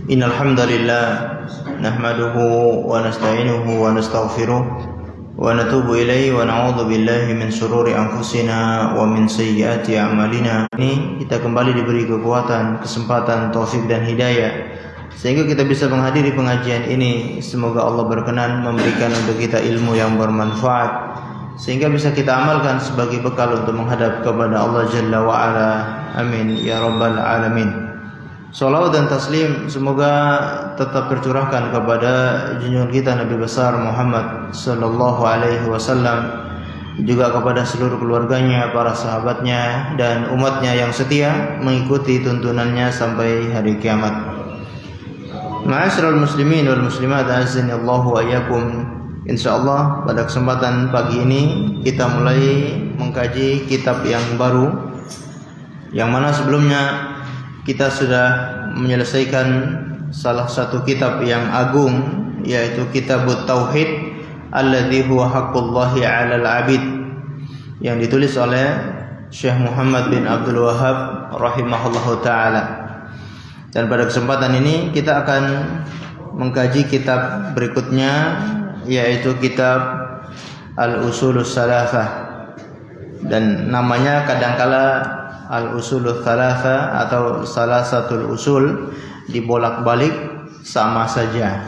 Innal hamdalillah nahmaduhu wa nasta'inuhu wa nastaghfiruh wa natubu ilaihi wa na'udzu billahi min shururi anfusina wa min sayyiati a'malina. Ini kita kembali diberi kekuatan, kesempatan, taufik dan hidayah sehingga kita bisa menghadiri pengajian ini. Semoga Allah berkenan memberikan untuk kita ilmu yang bermanfaat sehingga bisa kita amalkan sebagai bekal untuk menghadap kepada Allah Jalla wa Ala. Amin ya rabbal alamin. Salawat dan taslim semoga tetap tercurahkan kepada junjungan kita Nabi besar Muhammad sallallahu alaihi wasallam, juga kepada seluruh keluarganya, para sahabatnya dan umatnya yang setia mengikuti tuntunannya sampai hari kiamat. Ma'asyiral muslimin wal muslimat, azani Allah wa iyyakum. Insyaallah pada kesempatan pagi ini kita mulai mengkaji kitab yang baru, yang mana sebelumnya kita sudah menyelesaikan salah satu kitab yang agung, yaitu Kitabut Tauhid alladzi huwa haqqullahi 'alal 'abid, yang ditulis oleh Syekh Muhammad bin Abdul Wahhab rahimahullahu taala. Dan pada kesempatan ini kita akan mengkaji kitab berikutnya, yaitu kitab Al-Usulus Salasah, dan namanya kadangkala Al-Usulul Thalatha atau Salasatul Usul, dibolak-balik sama saja.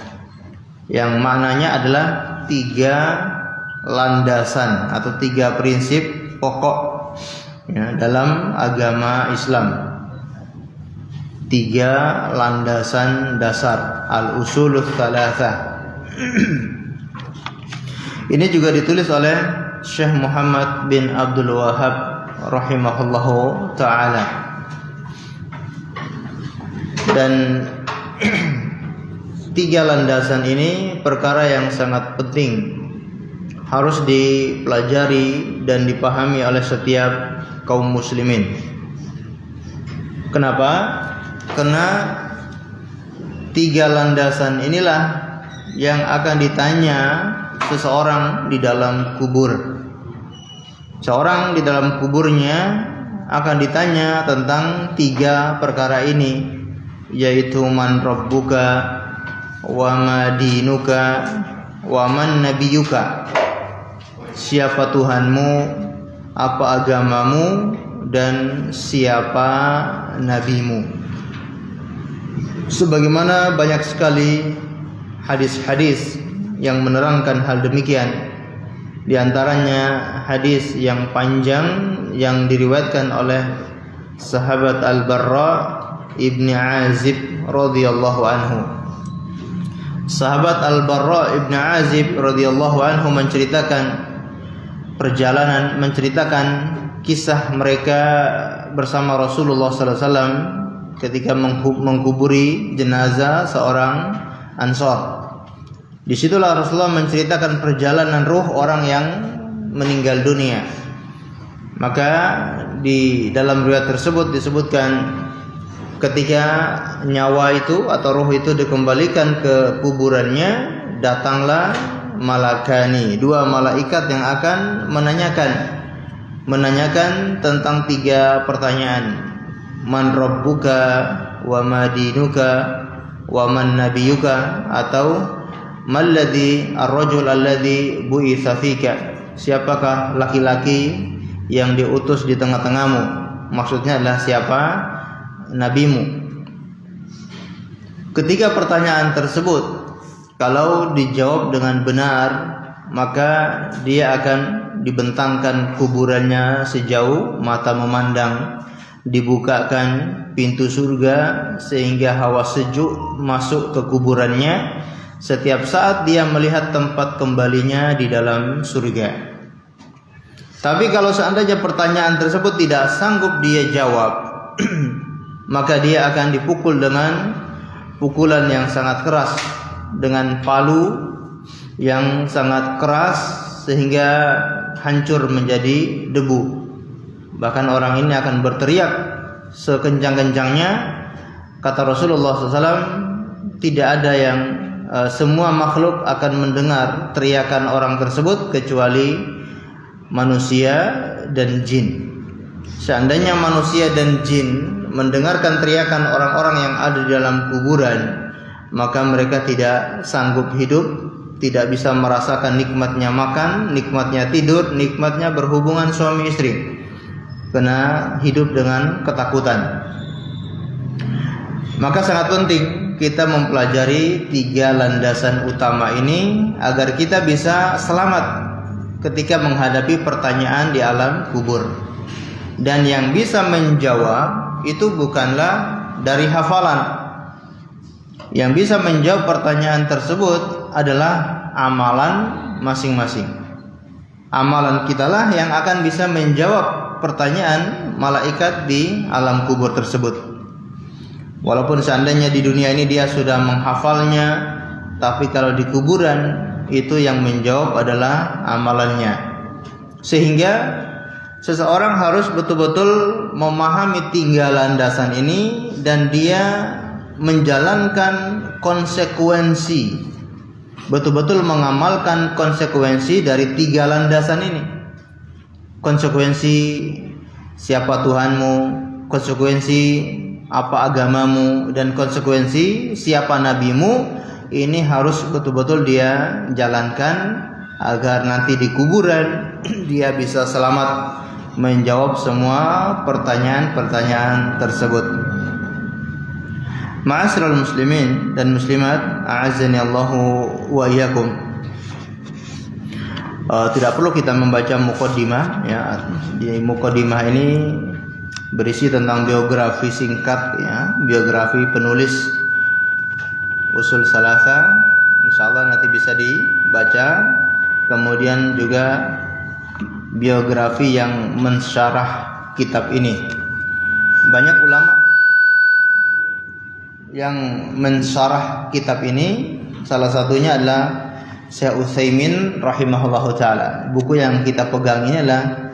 Yang maknanya adalah 3 landasan atau 3 prinsip pokok ya, dalam agama Islam. 3 landasan dasar, Al-Usulul Thalatha. Ini juga ditulis oleh Syekh Muhammad bin Abdul Wahhab rahimahullahu ta'ala. Dan 3 landasan ini perkara yang sangat penting, harus dipelajari dan dipahami oleh setiap kaum muslimin. Kenapa? Karena 3 landasan inilah yang akan ditanya seseorang di dalam kubur. Seorang di dalam kuburnya akan ditanya tentang 3 perkara ini, yaitu man rabbuka wa ma dinuka wa man nabiyuka. Siapa Tuhanmu, apa agamamu, dan siapa nabimu. Sebagaimana banyak sekali hadis-hadis yang menerangkan hal demikian. Di antaranya hadis yang panjang yang diriwayatkan oleh sahabat Al-Barra ibni Azib radhiyallahu anhu. Sahabat Al-Barra ibni Azib radhiyallahu anhu menceritakan kisah mereka bersama Rasulullah sallallahu alaihi wasallam ketika mengkuburi jenazah seorang Ansor. Disitulah Rasulullah menceritakan perjalanan ruh orang yang meninggal dunia. Maka di dalam riwayat tersebut disebutkan ketika nyawa itu atau ruh itu dikembalikan ke kuburannya, datanglah malakani, 2 malaikat yang akan menanyakan tentang 3 pertanyaan. Man rabbuka wa ma dinuka wa man nabiyuka, atau malladhi ar-rajul alladhi bu'itsa fika. Siapakah laki-laki yang diutus di tengah-tengahmu? Maksudnya adalah siapa nabimu. Ketiga pertanyaan tersebut kalau dijawab dengan benar, maka dia akan dibentangkan kuburannya sejauh mata memandang, dibukakan pintu surga sehingga hawa sejuk masuk ke kuburannya setiap saat dia melihat tempat kembalinya di dalam surga. Tapi kalau seandainya pertanyaan tersebut tidak sanggup dia jawab, maka dia akan dipukul dengan pukulan yang sangat keras, dengan palu yang sangat keras sehingga hancur menjadi debu. Bahkan orang ini akan berteriak sekencang-kencangnya. Kata Rasulullah SAW, tidak ada yang semua makhluk akan mendengar teriakan orang tersebut kecuali manusia dan jin. Seandainya manusia dan jin mendengarkan teriakan orang-orang yang ada di dalam kuburan, maka mereka tidak sanggup hidup, tidak bisa merasakan nikmatnya makan, nikmatnya tidur, nikmatnya berhubungan suami istri, karena hidup dengan ketakutan. Maka sangat penting kita mempelajari 3 landasan utama ini agar kita bisa selamat ketika menghadapi pertanyaan di alam kubur. Dan yang bisa menjawab itu bukanlah dari hafalan. Yang bisa menjawab pertanyaan tersebut adalah amalan masing-masing. Amalan kitalah yang akan bisa menjawab pertanyaan malaikat di alam kubur tersebut. Walaupun seandainya di dunia ini dia sudah menghafalnya, tapi kalau di kuburan itu yang menjawab adalah amalannya. Sehingga seseorang harus betul-betul memahami 3 landasan ini dan dia menjalankan konsekuensi, betul-betul mengamalkan konsekuensi dari 3 landasan ini. Konsekuensi siapa Tuhanmu, konsekuensi apa agamamu, dan konsekuensi siapa nabimu. Ini harus betul-betul dia jalankan agar nanti di kuburan dia bisa selamat menjawab semua pertanyaan-pertanyaan tersebut. Ma'asyiral muslimin dan muslimat, a'azzani Allahu wa iyyakum. Tidak perlu kita membaca muqaddimah ya. Di muqaddimah ini berisi tentang biografi singkat ya, biografi penulis Ushul Tsalatsa. Insyaallah nanti bisa dibaca. Kemudian juga biografi yang mensyarah kitab ini. Banyak ulama yang mensyarah kitab ini. Salah satunya adalah Syekh Utsaimin rahimahullahu taala. Buku yang kita pegang ini adalah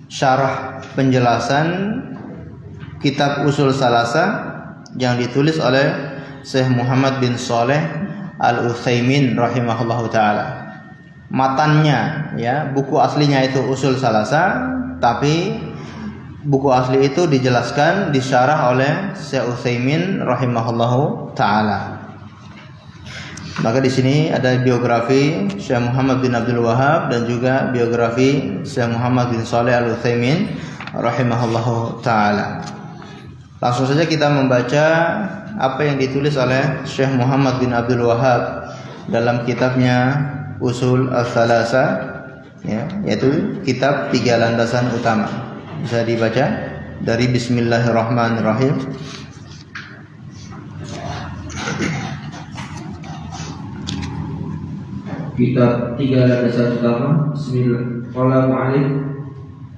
syarah penjelasan kitab Ushul Tsalatsa yang ditulis oleh Syekh Muhammad bin Shalih Al-Utsaimin rahimahullahu taala. Matannya ya, buku aslinya itu Ushul Tsalatsa, tapi buku asli itu dijelaskan, disyarah oleh Syekh Utsaimin rahimahullahu taala. Maka di sini ada biografi Syekh Muhammad bin Abdul Wahhab dan juga biografi Syekh Muhammad bin Shalih Al-Utsaimin rahimahullahu taala. Langsung saja kita membaca apa yang ditulis oleh Syekh Muhammad bin Abdul Wahhab dalam kitabnya Ushul Tsalatsa ya, yaitu kitab 3 landasan utama. Bisa dibaca dari Bismillahirrahmanirrahim. Kitab 3 landasan utama.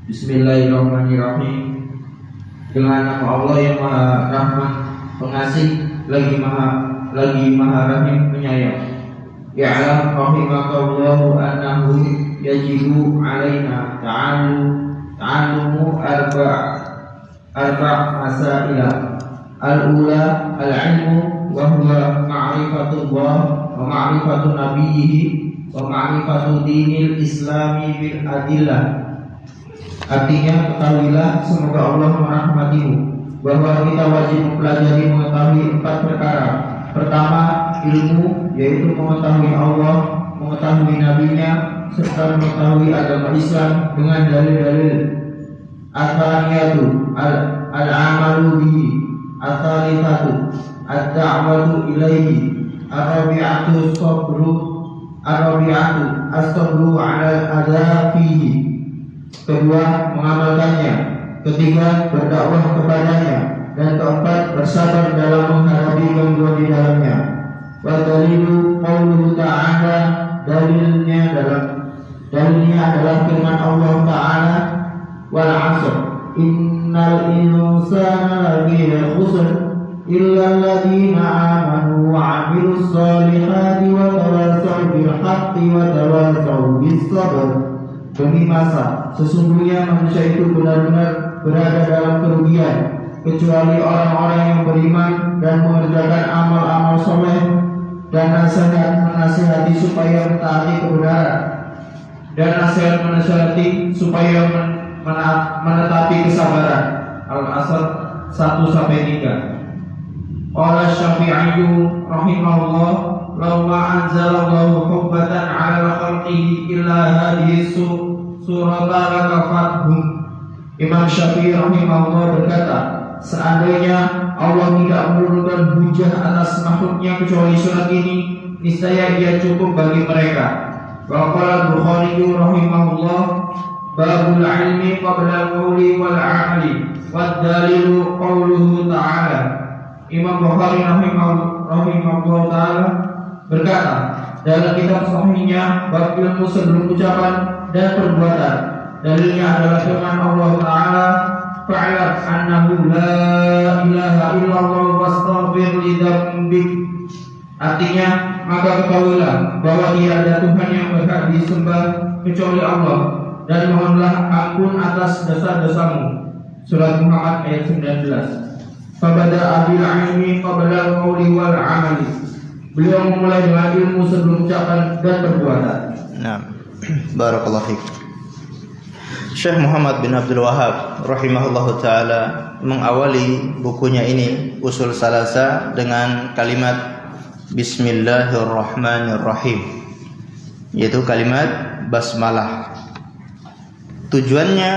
Bismillahirrahmanirrahim. Dengan nama Allah yang Maha Rahman, Pengasih, lagi Maha Rahim, Penyayang. Ya'lam rahimakallahu annahu yajibu alaina ta'allumu arba' masailah. Al-ula al-ilmu wa huwa ma'rifatullah wa ma'rifatu nabiyhi wa ma'rifatu dinil islami bil adillah. Artinya, ketahuilah, semoga Allah merahmatimu, bahwa kita wajib mempelajari mengetahui 4 perkara. Pertama, ilmu, yaitu mengetahui Allah, mengetahui nabinya, serta mengetahui agama Islam dengan dalil-dalil. Al-thaniyatu al-amalu bihi. Al-thalithatu ad-da'watu ilaihi. Ar-rabi'atu as-sabru 'ala al-adha fihi. Kedua, mengamalkannya. Ketiga, berdakwah kepadanya. Dan keempat, bersabar dalam menghadapi gangguan di dalamnya. Wa dalilu qauluhu ta'ala, dalilnya adalah firman Allah Ta'ala, wal 'ashr innal insana lafi khusr illa alladziina aamanu wa 'amilus shalihati wa tawassaw bil haqqi wa tawassaw bis sabr. Demi masa, sesungguhnya manusia itu benar-benar berada dalam kerugian, kecuali orang-orang yang beriman dan mengerjakan amal-amal soleh dan menasihati supaya mentaati kebenaran, dan menasihati supaya menetapi kesabaran. Al-Asr 1-3. Qala Syafi'i rahimahullah, law ma anzalallahu hubbatan 'ala khalqihi illa hadhihi surata lakafathum. Imam Syafi'i rahimahullah berkata, seandainya Allah tidak menurunkan hujah atas makhluknya kecuali surat ini, niscaya ia cukup bagi mereka. Wa qala Bukhari rahimahullah, babul ilmi qabla al-qawli wal 'amali wad dalilu qawluhu ta'ala. Imam Bukhari rahimahullah ta'ala berkata dalam kitab sahihnya, bab ilmu sebelum ucapan dan perbuatan, dalilnya adalah firman Allah Ta'ala, fa'lam annahu la ilaha illallah wastaghfir li dzambik. Artinya, maka ketahuilah bahwa tiada Tuhan yang berhak disembah kecuali Allah, dan mohonlah ampun atas dosa-dosamu. Surat Muhammad ayat 19. Fabada bil ilmi qabla al-qawli wal 'amali. Beliau memulai dengan ilmu sebelum ucapan dan perbuatan. Nah, barakallahu fiik. Syekh Muhammad bin Abdul Wahhab rahimahullahu taala mengawali bukunya ini Usul Salasa dengan kalimat Bismillahirrahmanirrahim, yaitu kalimat basmalah. Tujuannya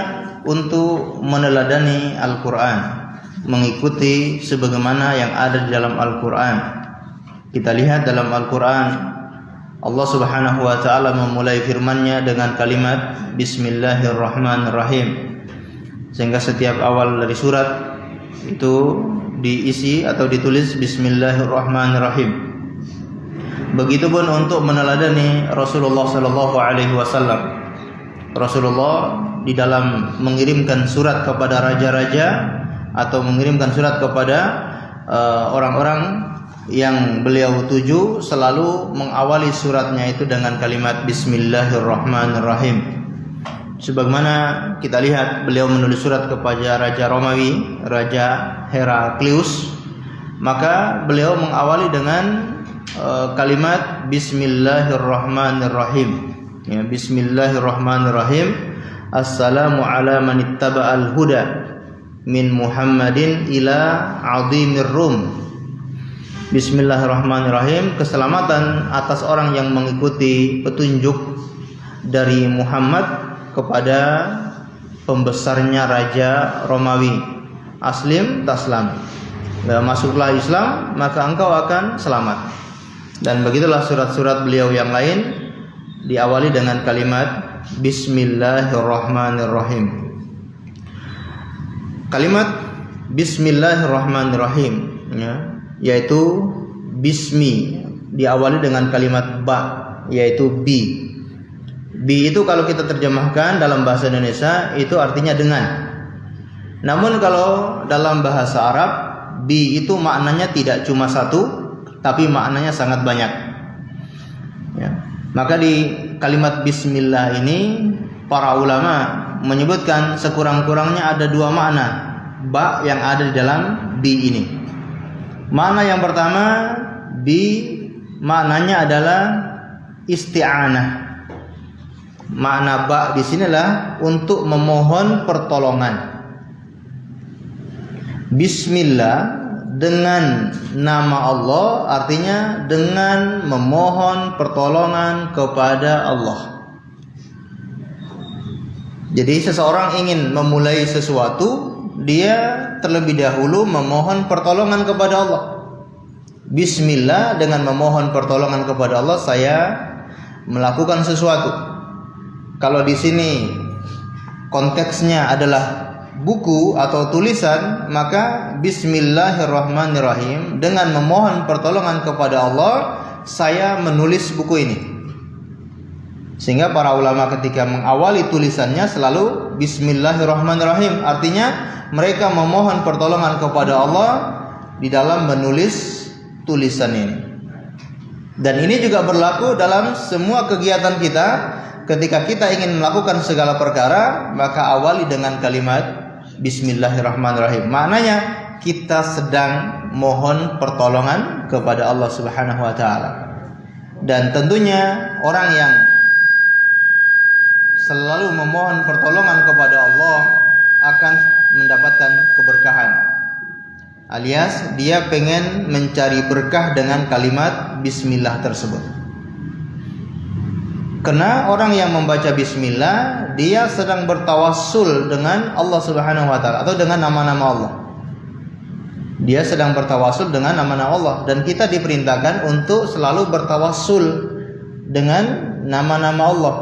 untuk meneladani Al-Quran, mengikuti sebagaimana yang ada di dalam Al-Quran. Kita lihat dalam Al-Quran, Allah Subhanahu wa ta'ala memulai firman-Nya dengan kalimat Bismillahirrahmanirrahim, sehingga setiap awal dari surat itu diisi atau ditulis Bismillahirrahmanirrahim. Begitupun untuk meneladani Rasulullah sallallahu alaihi wasallam. Rasulullah di dalam mengirimkan surat kepada raja-raja atau mengirimkan surat kepada orang-orang yang beliau tuju, selalu mengawali suratnya itu dengan kalimat Bismillahirrahmanirrahim. Sebagaimana kita lihat beliau menulis surat kepada Raja Romawi, Raja Heraklius, maka beliau mengawali dengan kalimat Bismillahirrahmanirrahim. Ya, Bismillahirrahmanirrahim. Assalamu ala man ittaba'al huda min Muhammadin ila 'azimir rum. Bismillahirrahmanirrahim. Keselamatan atas orang yang mengikuti petunjuk dari Muhammad kepada pembesarnya Raja Romawi. Aslim taslam. Masuklah Islam, maka engkau akan selamat. Dan begitulah surat-surat beliau yang lain diawali dengan kalimat Bismillahirrahmanirrahim. Kalimat Bismillahirrahmanirrahim, ya, yaitu Bismi, diawali dengan kalimat Ba, yaitu Bi. Bi itu kalau kita terjemahkan dalam bahasa Indonesia itu artinya dengan. Namun kalau dalam bahasa Arab, Bi itu maknanya tidak cuma satu, tapi maknanya sangat banyak, ya. Maka di kalimat Bismillah ini para ulama menyebutkan sekurang-kurangnya ada dua makna ba yang ada di dalam bi ini. Makna yang pertama, bi maknanya adalah isti'anah. Makna ba di sinilah untuk memohon pertolongan. Bismillah dengan nama Allah artinya dengan memohon pertolongan kepada Allah. Jadi seseorang ingin memulai sesuatu, dia terlebih dahulu memohon pertolongan kepada Allah. Bismillah, dengan memohon pertolongan kepada Allah saya melakukan sesuatu. Kalau di sini konteksnya adalah buku atau tulisan, maka Bismillahirrahmanirrahim, dengan memohon pertolongan kepada Allah saya menulis buku ini. Sehingga para ulama ketika mengawali tulisannya selalu Bismillahirrahmanirrahim, artinya mereka memohon pertolongan kepada Allah di dalam menulis tulisan ini. Dan ini juga berlaku dalam semua kegiatan kita. Ketika kita ingin melakukan segala perkara, maka awali dengan kalimat Bismillahirrahmanirrahim. Maknanya kita sedang mohon pertolongan kepada Allah Subhanahu wa taala. Dan tentunya orang yang selalu memohon pertolongan kepada Allah akan mendapatkan keberkahan. Alias dia pengen mencari berkah dengan kalimat bismillah tersebut. Karena orang yang membaca bismillah, dia sedang bertawassul dengan Allah Subhanahu wa taala atau dengan nama-nama Allah. Dia sedang bertawassul dengan nama-nama Allah, dan kita diperintahkan untuk selalu bertawassul dengan nama-nama Allah.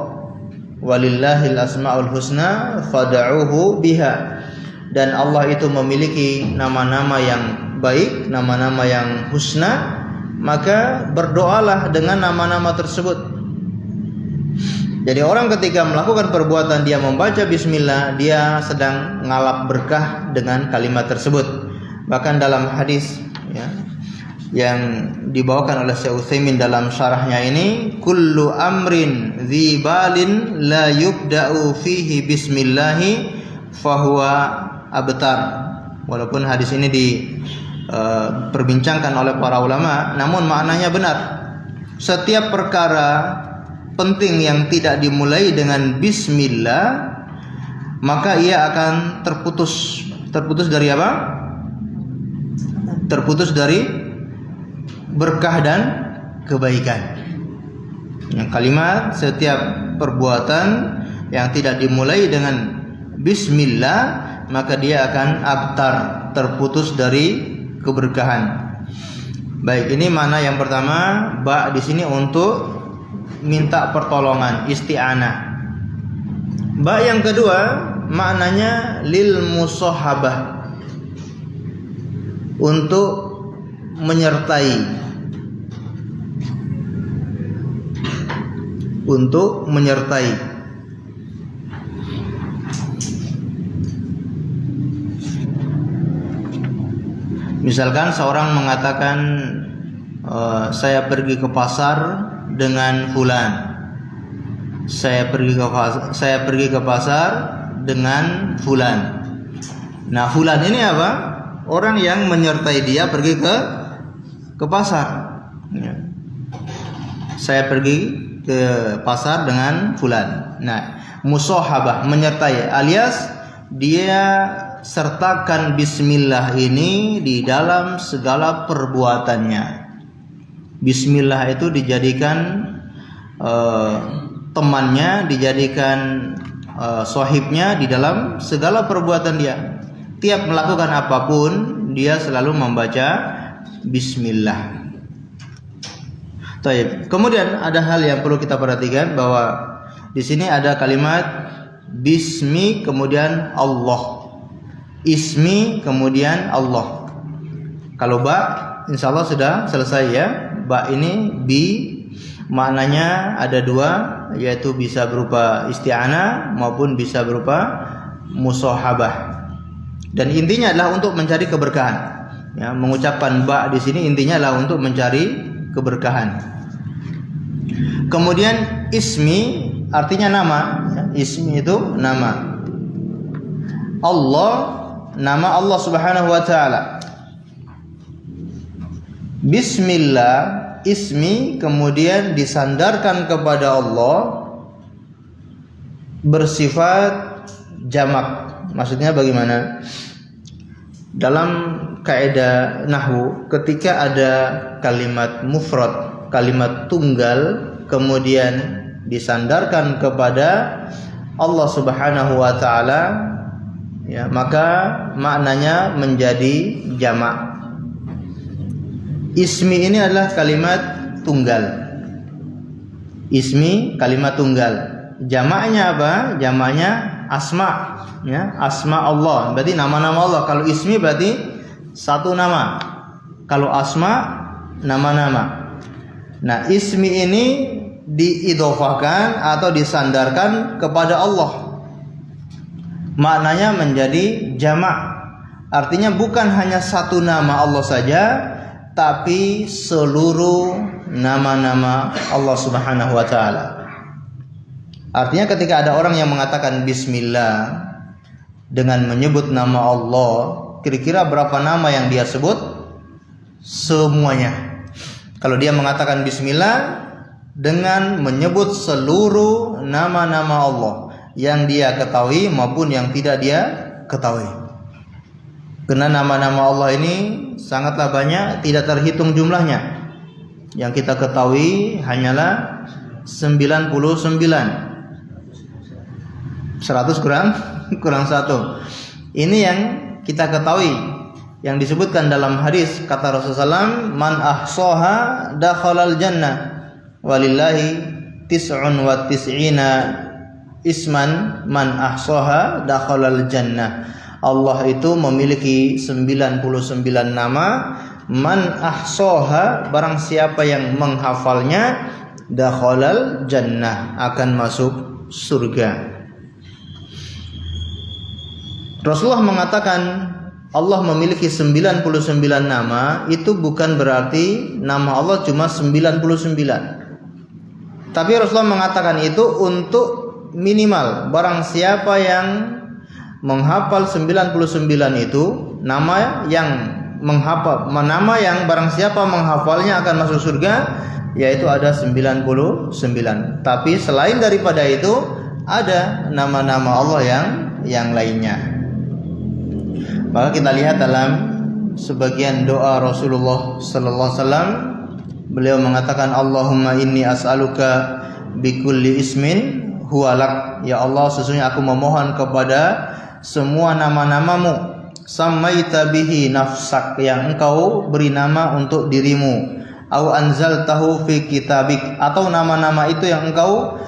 Walillahil asmaul husna fad'uhu biha. Dan Allah itu memiliki nama-nama yang baik, nama-nama yang husna, maka berdoalah dengan nama-nama tersebut. Jadi orang ketika melakukan perbuatan dia membaca bismillah, dia sedang ngalap berkah dengan kalimat tersebut. Bahkan dalam hadis ya, yang dibawakan oleh Syekh Utsaimin dalam syarahnya ini, kullu amrin dzibalin la yubda'u fihi bismillahi fahuwa abtar. Walaupun hadis ini diperbincangkan oleh para ulama, namun maknanya benar. Setiap perkara penting yang tidak dimulai dengan bismillah, maka ia akan terputus. Terputus dari apa? Terputus dari berkah dan kebaikan. Yang kalimat setiap perbuatan yang tidak dimulai dengan bismillah, maka dia akan abtar, terputus dari keberkahan. Baik, ini makna yang pertama. Ba di sini untuk minta pertolongan, isti'anah. Ba yang kedua maknanya lil musahabah, untuk menyertai, untuk menyertai. Misalkan seorang mengatakan saya pergi ke pasar dengan fulan. Saya pergi ke pasar dengan fulan. Nah, fulan ini apa? Orang yang menyertai dia pergi ke pasar. Ya. Saya pergi ke pasar dengan fulan. Nah, musahabah, menyertai, alias dia sertakan bismillah ini di dalam segala perbuatannya. Bismillah itu dijadikan temannya, dijadikan sahibnya di dalam segala perbuatan dia. Tiap melakukan apapun, dia selalu membaca bismillah. Baik. Kemudian ada hal yang perlu kita perhatikan, bahwa di sini ada kalimat bismi kemudian Allah, ismi kemudian Allah. Kalau ba, insya Allah sudah selesai ya. Ba ini bi, maknanya ada dua, yaitu bisa berupa isti'anah maupun bisa berupa musahabah. Dan intinya adalah untuk mencari keberkahan. Ya, mengucapkan ba di sini intinya adalah untuk mencari keberkahan. Kemudian ismi artinya nama. Ya, ismi itu nama. Allah, nama Allah Subhanahu wa taala. Bismillah, ismi kemudian disandarkan kepada Allah, bersifat jamak. Maksudnya bagaimana? Dalam kaidah nahwu, ketika ada kalimat mufrad, kalimat tunggal, kemudian disandarkan kepada Allah Subhanahu wa taala, ya, maka maknanya menjadi jamak. Ismi ini adalah kalimat tunggal. Ismi kalimat tunggal. Jamaknya apa? Jamaknya asma, ya, asma Allah. Berarti nama-nama Allah. Kalau ismi berarti satu nama. Kalau asma nama-nama. Nah, ismi ini diidhofahkan atau disandarkan kepada Allah. Maknanya menjadi jamak. Artinya bukan hanya satu nama Allah saja, tapi seluruh nama-nama Allah Subhanahu wa taala. Artinya ketika ada orang yang mengatakan bismillah, dengan menyebut nama Allah, kira-kira berapa nama yang dia sebut? Semuanya. Kalau dia mengatakan bismillah dengan menyebut seluruh nama-nama Allah yang dia ketahui maupun yang tidak dia ketahui. Karena nama-nama Allah ini sangatlah banyak, tidak terhitung jumlahnya. Yang kita ketahui hanyalah 99. 100 kurang 1. Ini yang kita ketahui, yang disebutkan dalam hadis, kata Rasulullah SAW, man ahsaha dakhalal jannah walillahi tis'un wa tis'ina isman man ahsaha dakhalal jannah. Allah itu memiliki 99 nama. Man ahsaha, barang siapa yang menghafalnya, dakhalal jannah, akan masuk surga. Rasulullah mengatakan Allah memiliki 99 nama. Itu bukan berarti nama Allah cuma 99. Tapi Rasulullah mengatakan itu untuk minimal barang siapa yang menghafal 99 itu, nama yang barang siapa menghafalnya akan masuk surga, yaitu ada 99. Tapi selain daripada itu ada nama-nama Allah yang lainnya. Maka kita lihat dalam sebagian doa Rasulullah sallallahu alaihi wasallam, beliau mengatakan Allahumma inni as'aluka bikulli ismin huwa lak. Ya Allah, sesungguhnya aku memohon kepada semua nama-namamu, sammaita bihi nafsak, yang engkau beri nama untuk dirimu, au anzaltahu fi kitabik, atau nama-nama itu yang engkau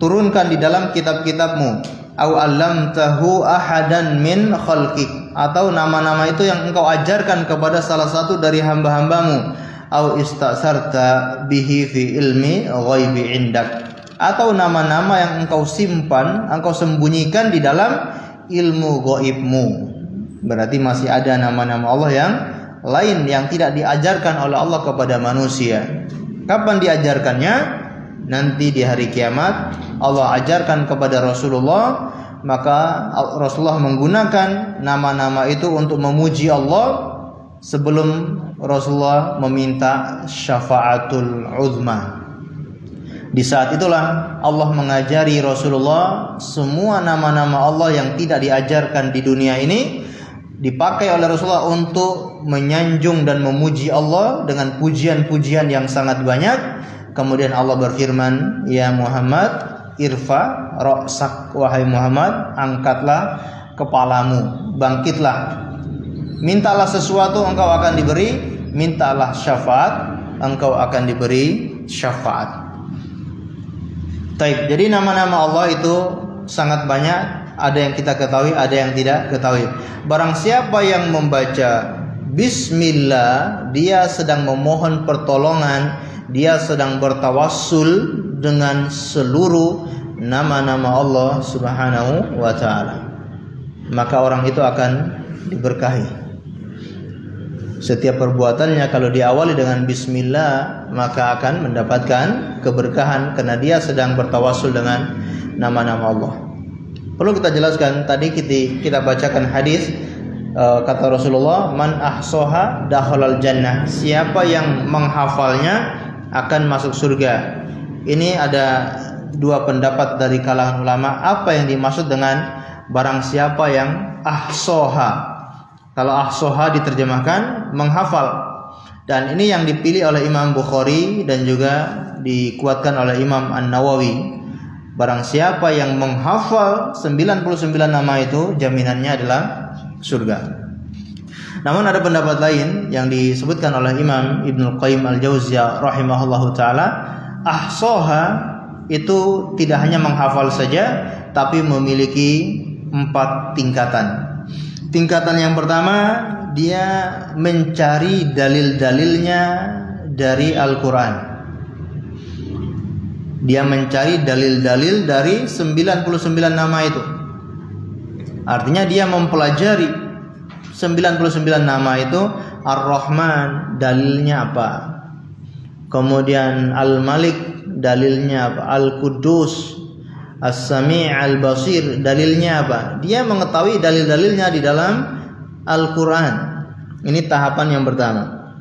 turunkan di dalam kitab-kitabmu, au allamtahu ahadan min khalqik, atau nama-nama itu yang engkau ajarkan kepada salah satu dari hamba-hambamu, au istasarta bihi fi ilmi ghaibi indak, atau nama-nama yang engkau simpan, engkau sembunyikan di dalam ilmu gaibmu. Berarti masih ada nama-nama Allah yang lain yang tidak diajarkan oleh Allah kepada manusia. Kapan diajarkannya? Nanti di hari kiamat Allah ajarkan kepada Rasulullah, maka Rasulullah menggunakan nama-nama itu untuk memuji Allah sebelum Rasulullah meminta syafaatul uzma. Di saat itulah Allah mengajari Rasulullah semua nama-nama Allah yang tidak diajarkan di dunia ini, dipakai oleh Rasulullah untuk menyanjung dan memuji Allah dengan pujian-pujian yang sangat banyak. Kemudian Allah berfirman, ya Muhammad, irfa ra'sak, wahai Muhammad, angkatlah kepalamu, bangkitlah, mintalah sesuatu engkau akan diberi, mintalah syafaat engkau akan diberi syafaat. Taib. Jadi nama-nama Allah itu sangat banyak, ada yang kita ketahui, ada yang tidak ketahui. Barang siapa yang membaca bismillah, dia sedang memohon pertolongan, dia sedang bertawassul dengan seluruh nama-nama Allah Subhanahu wa taala. Maka orang itu akan diberkahi. Setiap perbuatannya kalau diawali dengan bismillah, maka akan mendapatkan keberkahan karena dia sedang bertawassul dengan nama-nama Allah. Perlu kita jelaskan, tadi kita bacakan hadis, kata Rasulullah, man ahsaha dakhalal jannah, siapa yang menghafalnya akan masuk surga. Ini ada dua pendapat dari kalangan ulama, apa yang dimaksud dengan barang siapa yang ahsaha. Kalau ahsaha diterjemahkan menghafal, dan ini yang dipilih oleh Imam Bukhari dan juga dikuatkan oleh Imam An-Nawawi. Barang siapa yang menghafal 99 nama itu, jaminannya adalah surga. Namun ada pendapat lain yang disebutkan oleh Imam Ibnu Qayyim Al-Jauziyah rahimahullahu taala, ahsaha itu tidak hanya menghafal saja, tapi memiliki 4 tingkatan. Tingkatan yang pertama, dia mencari dalil-dalilnya dari Al-Quran. Dia mencari dalil-dalil dari 99 nama itu. Artinya dia mempelajari 99 nama itu. Ar-Rahman dalilnya apa, kemudian Al-Malik dalilnya apa, Al-Quddus, As-Sami' Al-Basir, dalilnya apa? Dia mengetahui dalil-dalilnya di dalam Al-Quran. Ini tahapan yang pertama.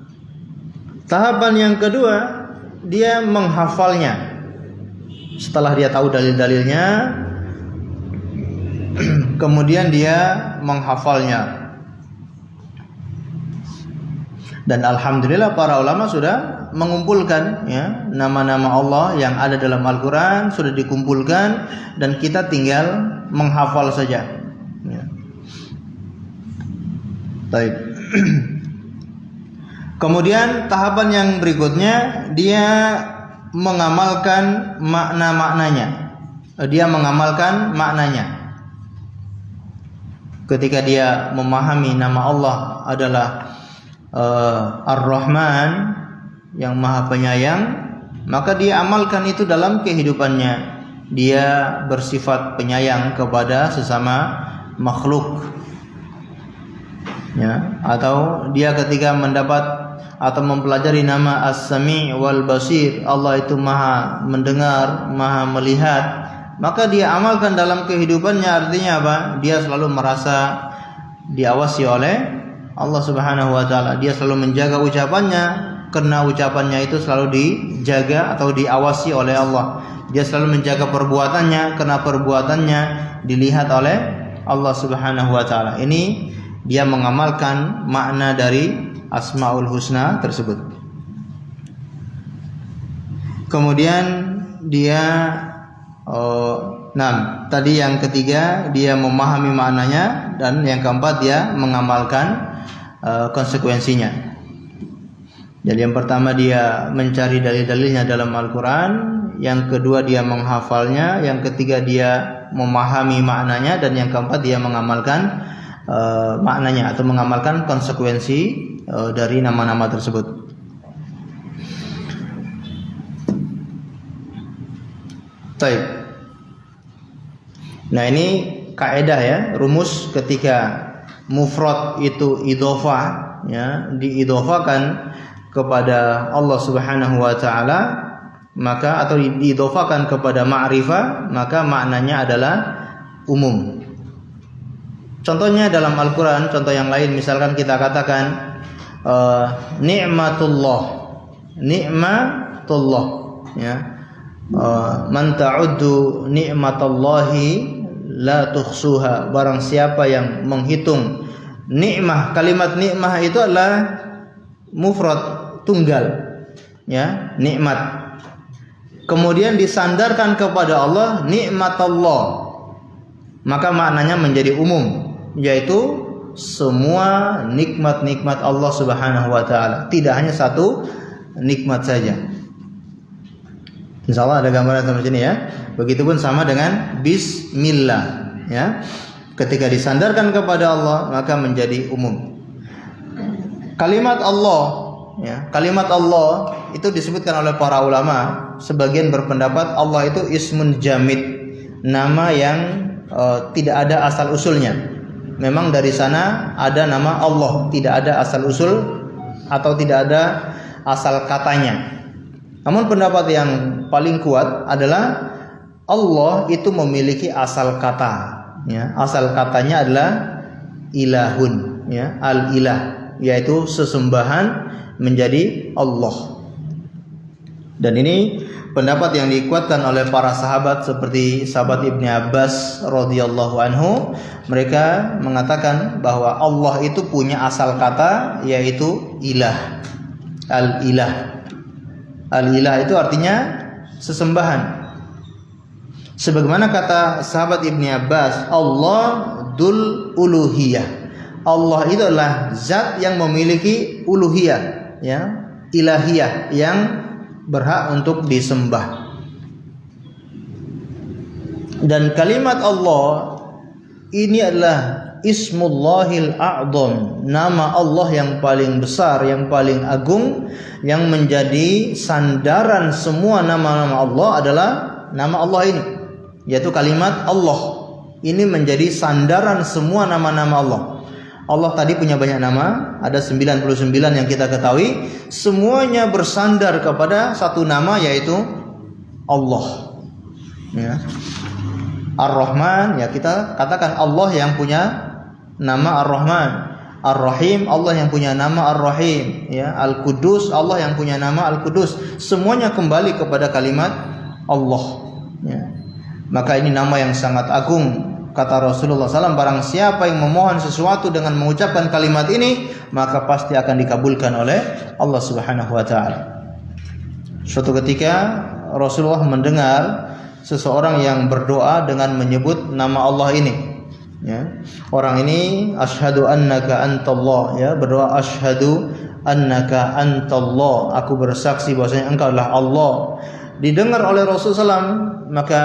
Tahapan yang kedua, dia menghafalnya. Setelah dia tahu dalil-dalilnya, kemudian dia menghafalnya. Dan alhamdulillah para ulama sudah mengumpulkan ya nama-nama Allah yang ada dalam Al-Quran, sudah dikumpulkan dan kita tinggal menghafal saja ya. Baik. Kemudian tahapan yang berikutnya, dia mengamalkan makna-maknanya. Dia mengamalkan maknanya. Ketika dia memahami nama Allah adalah Ar-Rahman, yang Maha Penyayang, maka dia amalkan itu dalam kehidupannya. Dia bersifat penyayang kepada sesama makhluk ya. Atau dia ketika mendapat atau mempelajari nama As-Sami' wal Basir, Allah itu Maha mendengar, Maha melihat, maka dia amalkan dalam kehidupannya. Artinya apa? Dia selalu merasa diawasi oleh Allah Subhanahu wa taala. Dia selalu menjaga ucapannya, karena ucapannya itu selalu dijaga atau diawasi oleh Allah. Dia selalu menjaga perbuatannya, karena perbuatannya dilihat oleh Allah Subhanahu wa taala. Ini dia mengamalkan makna dari Asmaul Husna tersebut. Kemudian dia tadi yang ketiga, dia memahami maknanya, dan yang keempat dia mengamalkan konsekuensinya. Jadi yang pertama dia mencari dalil-dalilnya dalam Al-Quran, yang kedua dia menghafalnya, yang ketiga dia memahami maknanya, dan yang keempat dia mengamalkan maknanya atau mengamalkan konsekuensi dari nama-nama tersebut. Baik. Nah ini kaidah ya, rumus ketika mufrad itu idhofah ya, diidhofakan kepada Allah Subhanahu wa taala, maka atau diidhofakan kepada ma'rifah, maka maknanya adalah umum. Contohnya dalam Al-Quran, contoh yang lain, misalkan kita katakan ni'matullah ya, man ta'uddu ni'matallahi la tuhsuha, barang siapa yang menghitung nikmah, kalimat nikmah itu adalah mufrad, tunggal ya, nikmat, kemudian disandarkan kepada Allah nikmatallah, maka maknanya menjadi umum, yaitu semua nikmat-nikmat Allah Subhanahu wa taala, tidak hanya satu nikmat saja. Insyaallah ada gambaran sama sini ya. Begitupun sama dengan bismillah ya. Ketika disandarkan kepada Allah maka menjadi umum. Kalimat Allah ya, kalimat Allah itu disebutkan oleh para ulama, sebagian berpendapat Allah itu ismun jamid, nama yang tidak ada asal usulnya. Memang dari sana ada nama Allah, tidak ada asal usul atau tidak ada asal katanya. Namun pendapat yang paling kuat adalah Allah itu memiliki asal kata ya. Asal katanya adalah ilahun ya, al-ilah, yaitu sesembahan menjadi Allah. Dan ini pendapat yang dikuatkan oleh para sahabat seperti sahabat Ibnu Abbas radhiyallahu anhu. Mereka mengatakan bahwa Allah itu punya asal kata, yaitu ilah, al-ilah. Al-ilah itu artinya sesembahan. Sebagaimana kata sahabat Ibnu Abbas, Allah dzul uluhiyah. Allah itu adalah zat yang memiliki uluhiyah ya, ilahiyah, yang berhak untuk disembah. Dan kalimat Allah ini adalah Ismullahil A'zam, nama Allah yang paling besar, yang paling agung, yang menjadi sandaran semua nama-nama Allah adalah nama Allah ini, yaitu kalimat Allah. Ini menjadi sandaran semua nama-nama Allah. Allah tadi punya banyak nama, ada 99 yang kita ketahui, semuanya bersandar kepada satu nama, yaitu Allah ya. Ar-Rahman, ya kita katakan Allah yang punya nama Ar-Rahman. Ar-Rahim, Allah yang punya nama Ar-Rahim, ya. Al-Qudus, Allah yang punya nama Al-Qudus. Semuanya kembali kepada kalimat Allah, ya. Maka ini nama yang sangat agung. Kata Rasulullah SAW, barang siapa yang memohon sesuatu dengan mengucapkan kalimat ini, maka pasti akan dikabulkan oleh Allah Subhanahu wa taala. Suatu ketika Rasulullah mendengar seseorang yang berdoa dengan menyebut nama Allah ini, ya. Orang ini asyhadu annaka antallah, ya, berdoa asyhadu annaka antallah, aku bersaksi bahwasanya engkau adalah Allah. Didengar oleh Rasulullah SAW, maka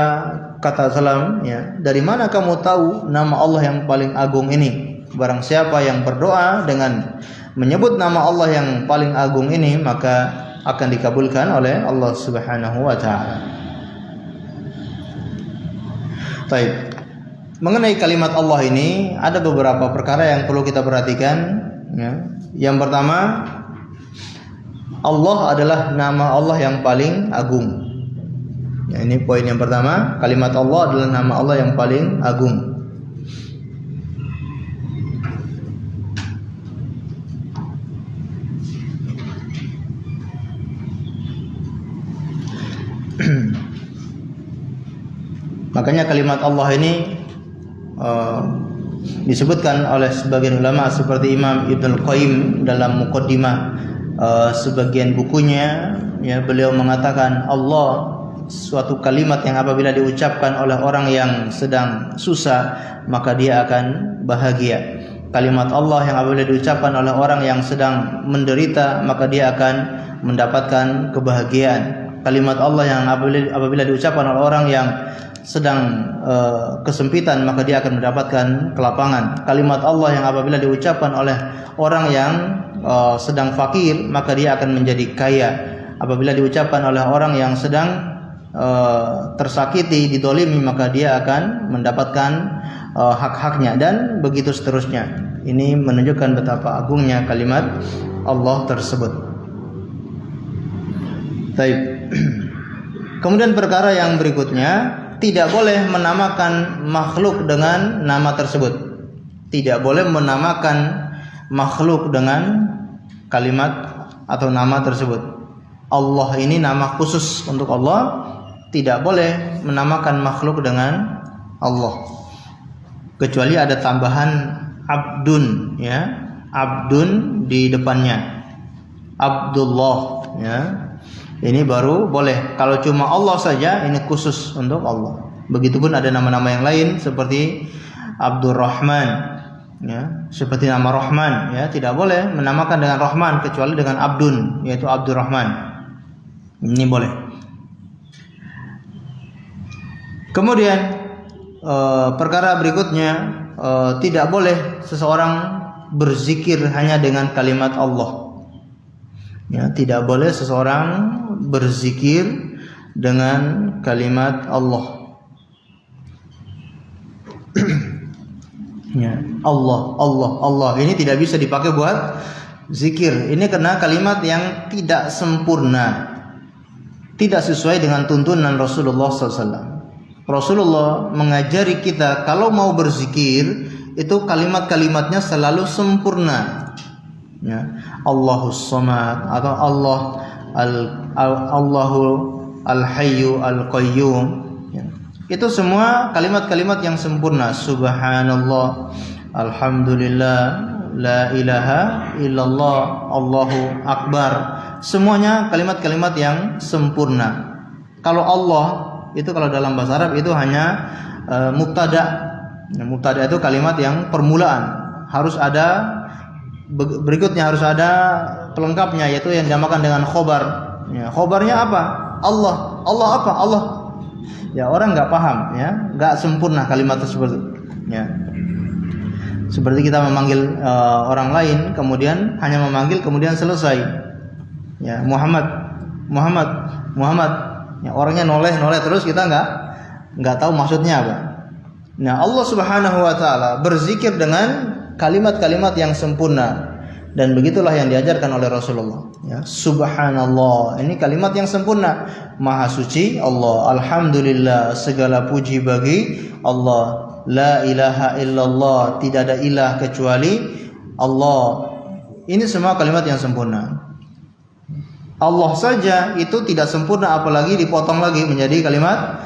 kata salam, ya, dari mana kamu tahu nama Allah yang paling agung ini? Barang siapa yang berdoa dengan menyebut nama Allah yang paling agung ini, maka akan dikabulkan oleh Allah Subhanahu wa taala. Baik. Mengenai kalimat Allah ini ada beberapa perkara yang perlu kita perhatikan, ya. Yang pertama, Allah adalah nama Allah yang paling agung. Ya, ini poin yang pertama, kalimat Allah adalah nama Allah yang paling agung. Makanya kalimat Allah ini disebutkan oleh sebagian ulama seperti Imam Ibnul Qayyim dalam muqaddimah sebagian bukunya, ya, beliau mengatakan Allah suatu kalimat yang apabila diucapkan oleh orang yang sedang susah maka dia akan bahagia. Kalimat Allah yang apabila diucapkan oleh orang yang sedang menderita maka dia akan mendapatkan kebahagiaan. Kalimat Allah yang apabila diucapkan oleh orang yang sedang kesempitan maka dia akan mendapatkan kelapangan. Kalimat Allah yang apabila diucapkan oleh orang yang sedang fakir maka dia akan menjadi kaya. Apabila diucapkan oleh orang yang sedang tersakiti, didolimi, maka dia akan mendapatkan hak-haknya, dan begitu seterusnya. Ini menunjukkan betapa agungnya kalimat Allah tersebut. Baik. Kemudian perkara yang berikutnya, tidak boleh menamakan makhluk dengan nama tersebut. Tidak boleh menamakan makhluk dengan kalimat atau nama tersebut. Allah ini nama khusus untuk Allah. Tidak boleh menamakan makhluk dengan Allah, kecuali ada tambahan abdun, ya, abdun di depannya, Abdullah, ya. Ini baru boleh. Kalau cuma Allah saja, ini khusus untuk Allah. Begitupun ada nama-nama yang lain seperti Abdurrahman, ya, seperti nama Rahman, ya, tidak boleh menamakan dengan Rahman kecuali dengan abdun, yaitu Abdurrahman. Ini boleh. Kemudian perkara berikutnya, tidak boleh seseorang berzikir hanya dengan kalimat Allah. Ya, tidak boleh seseorang berzikir dengan kalimat Allah. Ya, Allah, Allah, Allah. Ini tidak bisa dipakai buat zikir. Ini karena kalimat yang tidak sempurna, tidak sesuai dengan tuntunan Rasulullah SAW. Rasulullah mengajari kita kalau mau berzikir itu kalimat-kalimatnya selalu sempurna, ya. Allahus Samad atau Allahu Al-Hayyu Al-Qayyum, ya. Itu semua kalimat-kalimat yang sempurna. Subhanallah, Alhamdulillah, La ilaha illallah, Allahu Akbar. Semuanya kalimat-kalimat yang sempurna. Kalau Allah itu, kalau dalam bahasa Arab itu hanya mubtada. Mubtada itu kalimat yang permulaan, harus ada berikutnya, harus ada pelengkapnya, yaitu yang dinamakan dengan khobar. Ya, khobarnya apa? Allah. Allah apa? Allah. Ya, orang nggak paham, ya, nggak sempurna kalimat tersebut. Ya, seperti kita memanggil orang lain, kemudian hanya memanggil, kemudian selesai. Ya, Muhammad, Muhammad, Muhammad. Ya, orangnya noleh terus, kita nggak tahu maksudnya apa. Nah, Allah Subhanahu wa taala berzikir dengan kalimat-kalimat yang sempurna. Dan begitulah yang diajarkan oleh Rasulullah. Ya, subhanallah, ini kalimat yang sempurna. Maha suci Allah, alhamdulillah, segala puji bagi Allah. La ilaha illallah, tidak ada ilah kecuali Allah. Ini semua kalimat yang sempurna. Allah saja itu tidak sempurna, apalagi dipotong lagi menjadi kalimat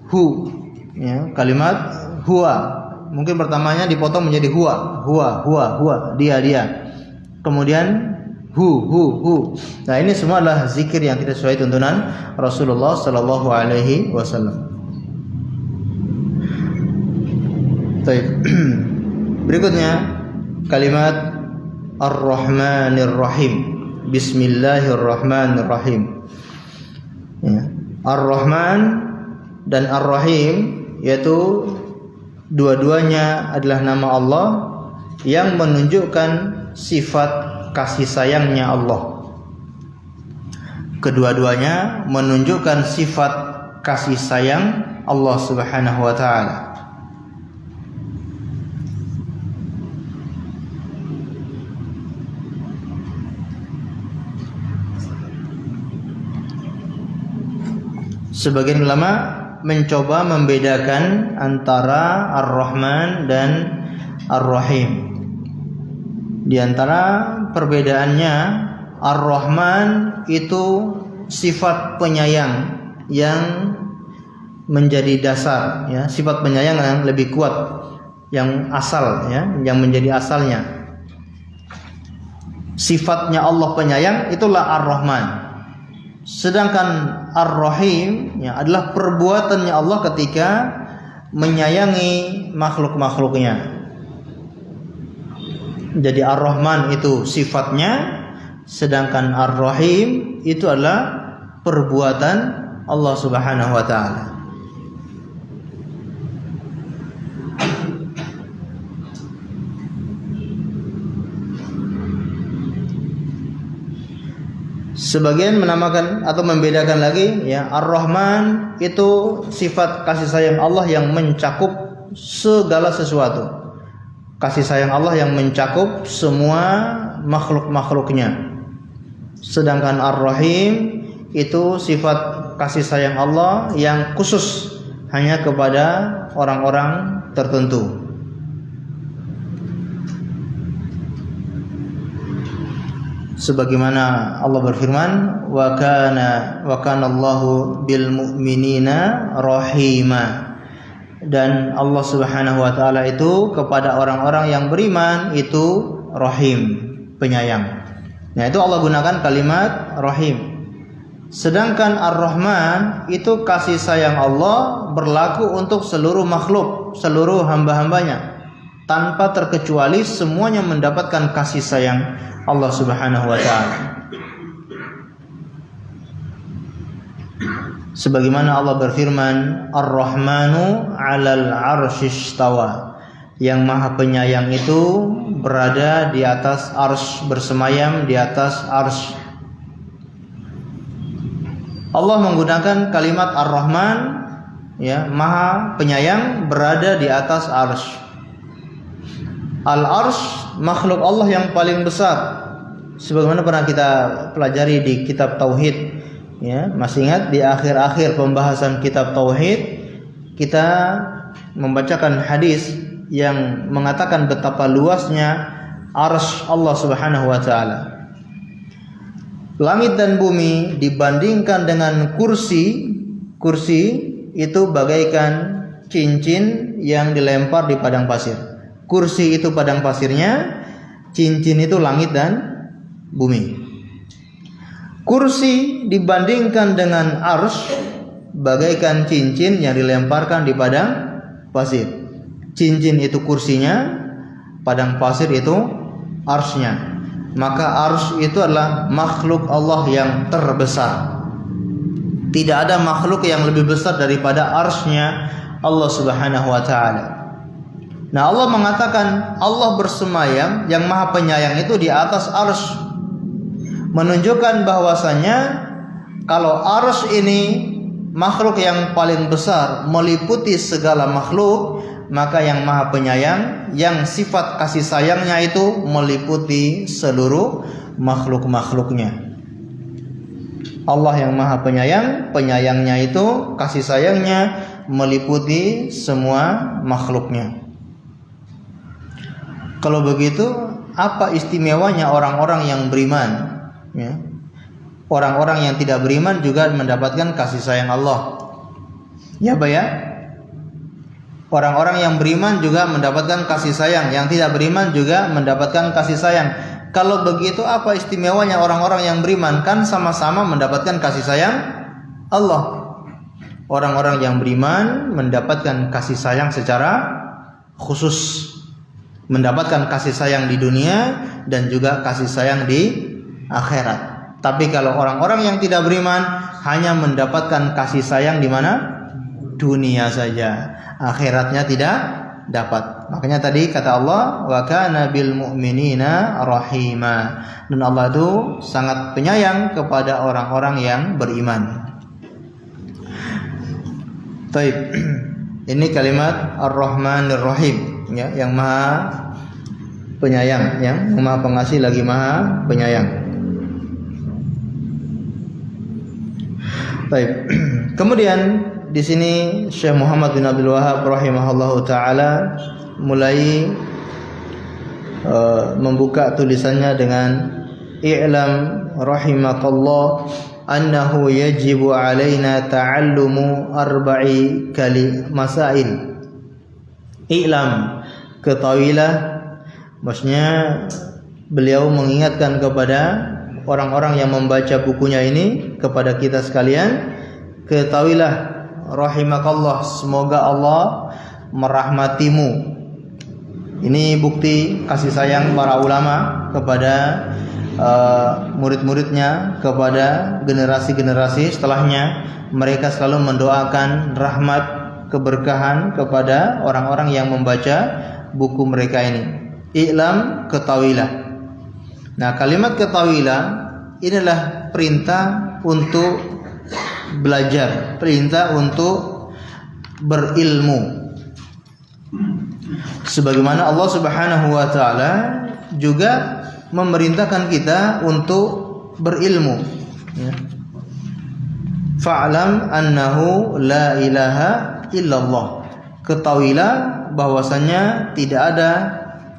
hu. Ya, kalimat huwa. Mungkin pertamanya dipotong menjadi huwa, dia. Kemudian hu. Nah, ini semua adalah zikir yang tidak sesuai tuntunan Rasulullah sallallahu alaihi wasallam. Baik. Berikutnya kalimat Ar-Rahmanir Rahim. Bismillahirrahmanirrahim. Ya. Ar-Rahman dan Ar-Rahim yaitu dua-duanya adalah nama Allah yang menunjukkan sifat kasih sayangnya Allah. Kedua-duanya menunjukkan sifat kasih sayang Allah Subhanahu wa taala. Sebagian ulama mencoba membedakan antara Ar-Rahman dan Ar-Rahim. Di antara perbedaannya, Ar-Rahman itu sifat penyayang yang menjadi dasar, ya, sifat penyayang yang lebih kuat, yang asal, ya, yang menjadi asalnya. Sifatnya Allah penyayang, itulah Ar-Rahman. Sedangkan Ar-Rahim, ya, adalah perbuatannya Allah ketika menyayangi makhluk-makhluknya. Jadi Ar-Rahman itu sifatnya, sedangkan Ar-Rahim itu adalah perbuatan Allah Subhanahu wa taala. Sebagian menamakan atau membedakan lagi, ya, Ar-Rahman itu sifat kasih sayang Allah yang mencakup segala sesuatu. Kasih sayang Allah yang mencakup semua makhluk-makhluknya. Sedangkan Ar-Rahim itu sifat kasih sayang Allah yang khusus hanya kepada orang-orang tertentu. Sebagaimana Allah berfirman, wa kana Allahu bil mu'minina rahima. Dan Allah Subhanahu wa taala itu kepada orang-orang yang beriman itu Rahim, penyayang. Nah, itu Allah gunakan kalimat Rahim. Sedangkan Ar-Rahman itu kasih sayang Allah berlaku untuk seluruh makhluk, seluruh hamba-hambanya, tanpa terkecuali semuanya mendapatkan kasih sayang Allah Subhanahu wa taala. Sebagaimana Allah berfirman, Ar-Rahmanu 'alal 'arsy istawa. Yang Maha Penyayang itu berada di atas arsy, bersemayam di atas arsy. Allah menggunakan kalimat Ar-Rahman, ya, Maha Penyayang berada di atas arsy. Al-arsy makhluk Allah yang paling besar. Sebagaimana pernah kita pelajari di kitab Tauhid. Ya, masih ingat di akhir-akhir pembahasan kitab Tauhid kita membacakan hadis yang mengatakan betapa luasnya arsy Allah Subhanahu wa taala. Langit dan bumi dibandingkan dengan kursi itu bagaikan cincin yang dilempar di padang pasir. Kursi itu padang pasirnya, cincin itu langit dan bumi. Kursi dibandingkan dengan arsy bagaikan cincin yang dilemparkan di padang pasir. Cincin itu kursinya, padang pasir itu arsy-nya. Maka arsy itu adalah makhluk Allah yang terbesar. Tidak ada makhluk yang lebih besar daripada arsy-nya Allah Subhanahu wa taala. Nah, Allah mengatakan Allah bersemayam, yang Maha Penyayang itu di atas arsy, menunjukkan bahwasanya kalau arsy ini makhluk yang paling besar, meliputi segala makhluk, maka yang Maha Penyayang, yang sifat kasih sayangnya itu meliputi seluruh makhluk-makhluknya. Allah yang Maha Penyayang, penyayangnya itu kasih sayangnya meliputi semua makhluknya. Kalau begitu, apa istimewanya orang-orang yang beriman? Ya. Orang-orang yang tidak beriman juga mendapatkan kasih sayang Allah. Ya, Pak ya? Orang-orang yang beriman juga mendapatkan kasih sayang, yang tidak beriman juga mendapatkan kasih sayang. Kalau begitu, apa istimewanya orang-orang yang beriman? Kan sama-sama mendapatkan kasih sayang Allah. Orang-orang yang beriman mendapatkan kasih sayang secara khusus, mendapatkan kasih sayang di dunia dan juga kasih sayang di akhirat. Tapi kalau orang-orang yang tidak beriman hanya mendapatkan kasih sayang di mana? Dunia saja, akhiratnya tidak dapat. Makanya tadi kata Allah, wa kana bil mu'minina rahima, dan Allah itu sangat penyayang kepada orang-orang yang beriman. Baik. Ini kalimat Ar-Rahmanir Rahim, ya, yang Maha Penyayang, yang Maha Pengasih lagi Maha Penyayang. Baik. Kemudian di sini Syekh Muhammad bin Abdul Wahhab rahimahullahu taala mulai membuka tulisannya dengan i'lam rahimakallah annahu yajibu alaina ta'allumu arba'i masail. I'lam, ketahuilah, maksudnya beliau mengingatkan kepada orang-orang yang membaca bukunya ini, kepada kita sekalian, ketahuilah rahimakallah, semoga Allah merahmatimu. Ini bukti kasih sayang para ulama kepada murid-muridnya, kepada generasi-generasi setelahnya. Mereka selalu mendoakan rahmat, keberkahan kepada orang-orang yang membaca buku mereka ini. I'lam, ketahuilah. Nah, kalimat ketahuilah inilah perintah untuk belajar, perintah untuk berilmu. Sebagaimana Allah Subhanahu wa taala juga memerintahkan kita untuk berilmu, ya. Fa'lam annahu la ilaha illallah. Ketahuilah bahwasanya tidak ada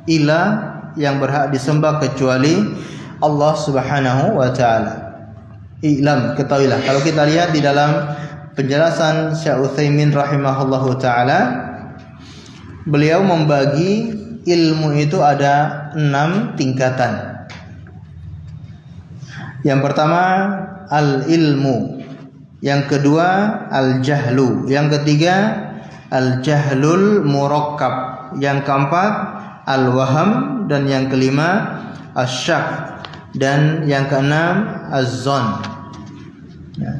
ilah yang berhak disembah kecuali Allah Subhanahu wa taala. I'lam, ketahuilah. Kalau kita lihat di dalam penjelasan Syekh Utsaimin rahimahullahu taala, beliau membagi ilmu itu ada 6 tingkatan. Yang pertama al-ilmu, yang kedua al-jahlu, yang ketiga al-jahlul murakkab, yang keempat al-waham, dan yang kelima asyak, dan yang keenam az-zon. Ya.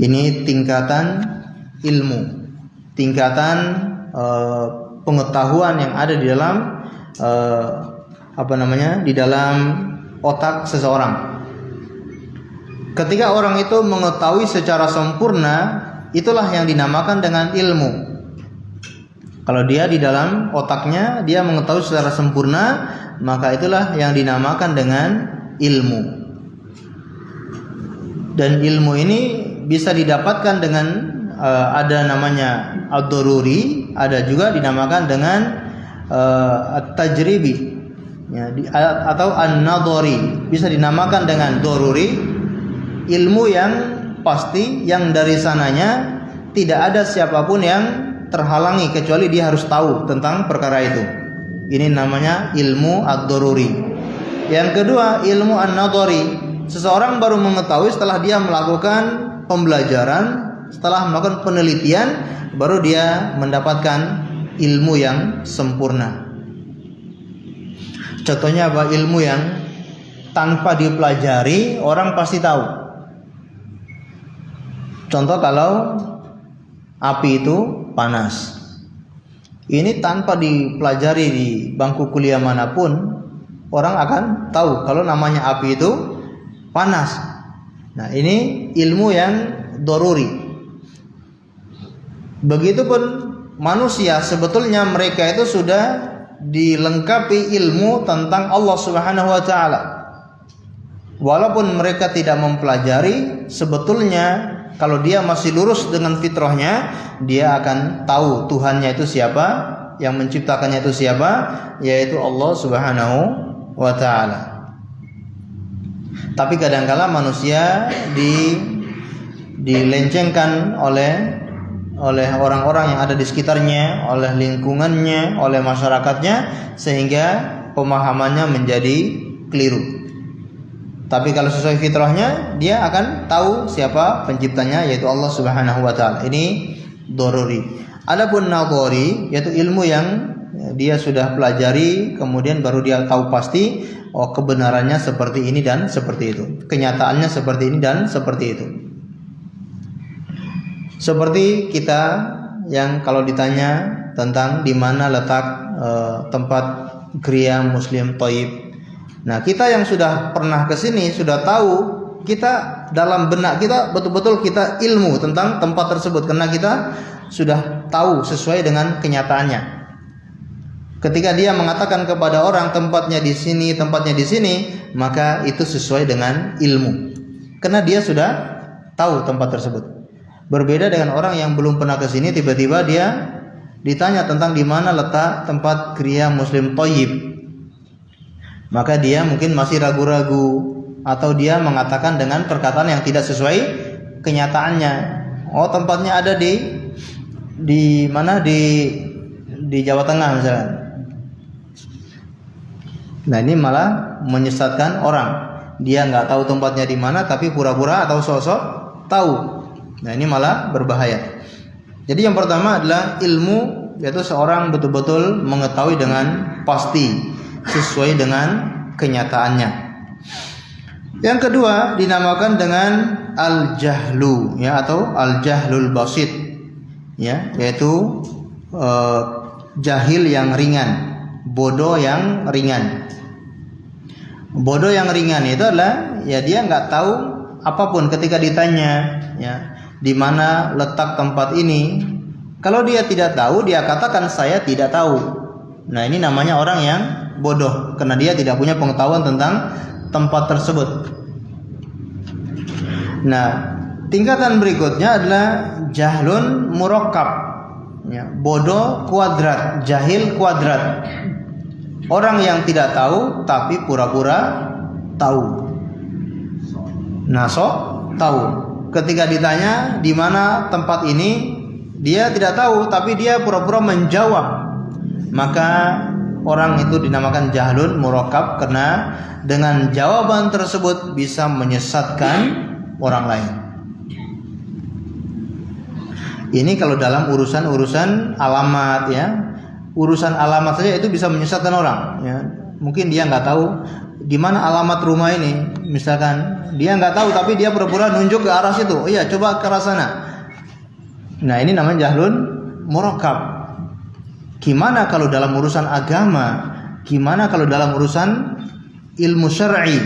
Ini tingkatan ilmu, tingkatan pengetahuan yang ada di dalam di dalam otak seseorang. Ketika orang itu mengetahui secara sempurna, itulah yang dinamakan dengan ilmu. Kalau dia di dalam otaknya dia mengetahui secara sempurna, maka itulah yang dinamakan dengan ilmu. Dan ilmu ini bisa didapatkan dengan ada namanya ad-daruri, ada juga dinamakan dengan at-tajribi, ya, atau an-nadhari. Bisa dinamakan dengan daruri, ilmu yang pasti, yang dari sananya tidak ada siapapun yang terhalangi kecuali dia harus tahu tentang perkara itu. Ini namanya ilmu ad-daruri. Yang kedua ilmu an-nadhari. Seseorang baru mengetahui setelah dia melakukan pembelajaran, setelah melakukan penelitian, baru dia mendapatkan ilmu yang sempurna. Contohnya apa? Ilmu yang tanpa dipelajari orang pasti tahu. Contoh, kalau api itu panas, ini tanpa dipelajari di bangku kuliah manapun, orang akan tahu kalau namanya api itu panas. Nah, ini ilmu yang daruri. Begitupun manusia sebetulnya mereka itu sudah dilengkapi ilmu tentang Allah Subhanahu wa taala. Walaupun mereka tidak mempelajari, sebetulnya kalau dia masih lurus dengan fitrahnya, dia akan tahu Tuhannya itu siapa, yang menciptakannya itu siapa, yaitu Allah Subhanahu wa taala. Tapi kadang-kala manusia dilencengkan oleh orang-orang yang ada di sekitarnya, oleh lingkungannya, oleh masyarakatnya, sehingga pemahamannya menjadi keliru. Tapi kalau sesuai fitrahnya, dia akan tahu siapa penciptanya, yaitu Allah Subhanahu wa taala. Ini doruri. Adapun nadhari, yaitu ilmu yang dia sudah pelajari, kemudian baru dia tahu pasti, oh kebenarannya seperti ini dan seperti itu, kenyataannya seperti ini dan seperti itu. Seperti kita yang kalau ditanya tentang di mana letak tempat Gria Muslim Thayyib. Nah, kita yang sudah pernah ke sini sudah tahu, kita dalam benak kita betul-betul kita ilmu tentang tempat tersebut karena kita sudah tahu sesuai dengan kenyataannya. Ketika dia mengatakan kepada orang tempatnya di sini, maka itu sesuai dengan ilmu. Karena dia sudah tahu tempat tersebut. Berbeda dengan orang yang belum pernah ke sini, tiba-tiba dia ditanya tentang di mana letak tempat Gria Muslim Thayyib. Maka dia mungkin masih ragu-ragu atau dia mengatakan dengan perkataan yang tidak sesuai kenyataannya. Oh, tempatnya ada di mana di Jawa Tengah misalnya. Nah, ini malah menyesatkan orang. Dia nggak tahu tempatnya di mana, tapi pura-pura atau sosok tahu. Nah, ini malah berbahaya. Jadi yang pertama adalah ilmu, yaitu seorang betul-betul mengetahui dengan pasti sesuai dengan kenyataannya. Yang kedua dinamakan dengan al-jahlu, ya, atau al-jahlul basit, ya, yaitu jahil yang ringan, bodoh yang ringan. Bodoh yang ringan itu adalah ya dia nggak tahu apapun ketika ditanya, ya, di mana letak tempat ini. Kalau dia tidak tahu, dia katakan saya tidak tahu. Nah, ini namanya orang yang bodoh karena dia tidak punya pengetahuan tentang tempat tersebut. Nah, tingkatan berikutnya adalah jahlun murakkab, ya, bodoh kuadrat, jahil kuadrat. Orang yang tidak tahu tapi pura-pura tahu. Nah, sok tahu. Ketika ditanya di mana tempat ini, dia tidak tahu tapi dia pura-pura menjawab. Maka orang itu dinamakan jahlun murakkab karena dengan jawaban tersebut bisa menyesatkan orang lain. Ini kalau dalam urusan alamat, ya. Urusan alamat saja itu bisa menyesatkan orang, ya. Mungkin dia nggak tahu di mana alamat rumah ini, misalkan dia nggak tahu tapi dia pura-pura nunjuk ke arah situ. Oh iya, coba ke arah sana. Nah, ini namanya jahlun murakkab. Gimana kalau dalam urusan agama? Gimana kalau dalam urusan ilmu syar'i?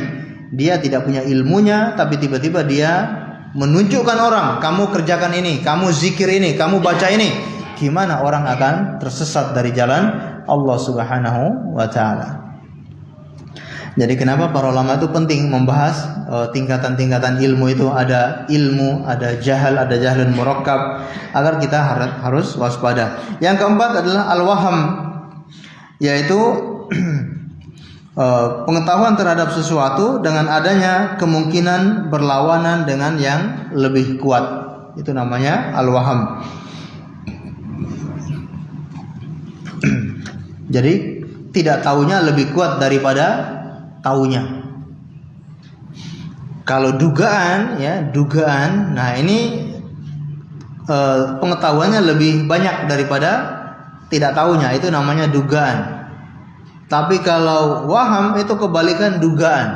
Dia tidak punya ilmunya tapi tiba-tiba dia menunjukkan orang, kamu kerjakan ini, kamu zikir ini, kamu baca ini. Gimana orang akan tersesat dari jalan Allah Subhanahu wa taala. Jadi kenapa para ulama itu penting membahas tingkatan-tingkatan ilmu itu, ada ilmu, ada jahal, ada jahlun murakkab, agar kita harus waspada. Yang keempat adalah al-waham, yaitu pengetahuan terhadap sesuatu dengan adanya kemungkinan berlawanan dengan yang lebih kuat. Itu namanya al-waham. Jadi tidak tahunya lebih kuat daripada tahunya. Kalau dugaan, ya, dugaan, nah ini pengetahuannya lebih banyak daripada tidak tahunya, itu namanya dugaan. Tapi kalau waham itu kebalikan dugaan,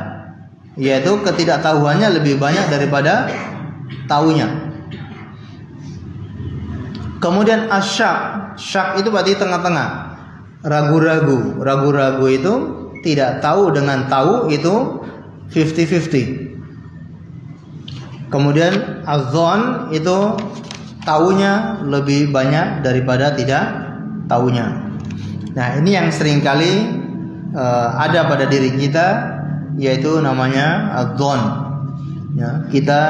yaitu ketidaktahuannya lebih banyak daripada tahunya. Kemudian asyak, syak itu berarti tengah-tengah, ragu-ragu. Ragu-ragu itu tidak tahu dengan tahu, itu 50-50. Kemudian azon itu tahunya lebih banyak daripada tidak tahunya. Nah, ini yang seringkali ada pada diri kita, yaitu namanya dzon. Ya, kita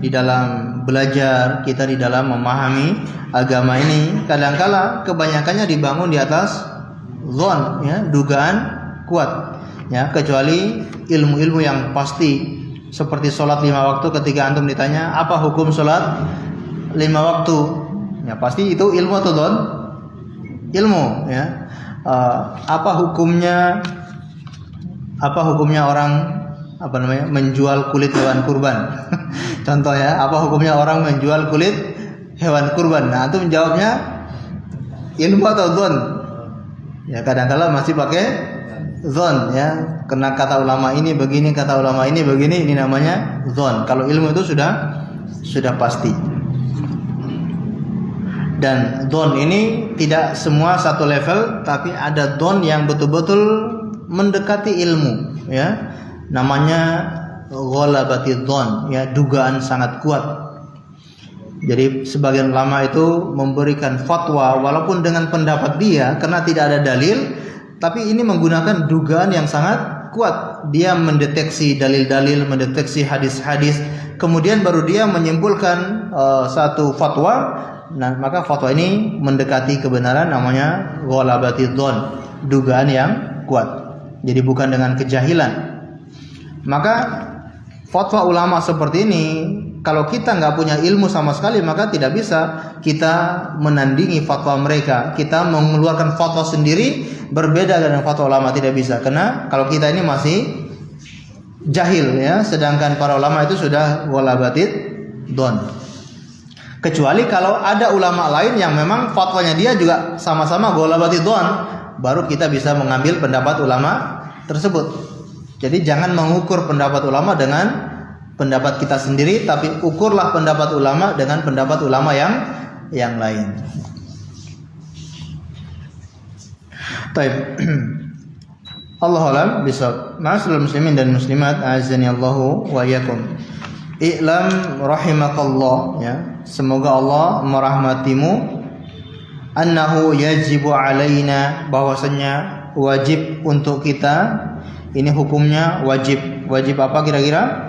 di dalam belajar, kita di dalam memahami agama ini, kadangkala kebanyakannya dibangun di atas dzon, ya, dugaan kuat. Ya, kecuali ilmu-ilmu yang pasti seperti sholat 5 waktu. Ketika antum ditanya apa hukum sholat 5 waktu, ya pasti itu ilmu atau dzon? Ilmu, ya. Apa hukumnya orang menjual kulit hewan kurban? Contoh, ya, apa hukumnya orang menjual kulit hewan kurban? Nah, antum menjawabnya ilmu atau dzon? Ya, kadang-kala masih pakai dzon, ya. Karena kata ulama ini begini, kata ulama ini begini, ini namanya dzon. Kalau ilmu itu sudah pasti. Dan dzon ini tidak semua satu level, tapi ada dzon yang betul-betul mendekati ilmu, ya. Namanya ghalabatidz dzon, ya, dugaan sangat kuat. Jadi sebagian ulama itu memberikan fatwa walaupun dengan pendapat dia karena tidak ada dalil, tapi ini menggunakan dugaan yang sangat kuat. Dia mendeteksi dalil-dalil, mendeteksi hadis-hadis, kemudian baru dia menyimpulkan satu fatwa. Nah, maka fatwa ini mendekati kebenaran, namanya ghalabatidz dzon, dugaan yang kuat. Jadi bukan dengan kejahilan. Maka fatwa ulama seperti ini, kalau kita nggak punya ilmu sama sekali, maka tidak bisa kita menandingi fatwa mereka. Kita mengeluarkan fatwa sendiri berbeda dengan fatwa ulama, tidak bisa. Karena kalau kita ini masih jahil, ya, sedangkan para ulama itu sudah ghalabatidz dzon. Kecuali kalau ada ulama lain yang memang fatwanya dia juga sama-sama ghalabatidz dzon, baru kita bisa mengambil pendapat ulama tersebut. Jadi jangan mengukur pendapat ulama dengan pendapat kita sendiri, tapi ukurlah pendapat ulama dengan pendapat ulama yang lain. Baik. Allahu a'lam bishawab. Ma'asyiral muslimin dan muslimat, azani Allahu wa iyyakum. I'lam rahimakallah, ya. Semoga Allah merahmatimu. Annahu yajibu alaina, bahwasanya wajib untuk kita. Ini hukumnya wajib. Wajib apa kira-kira?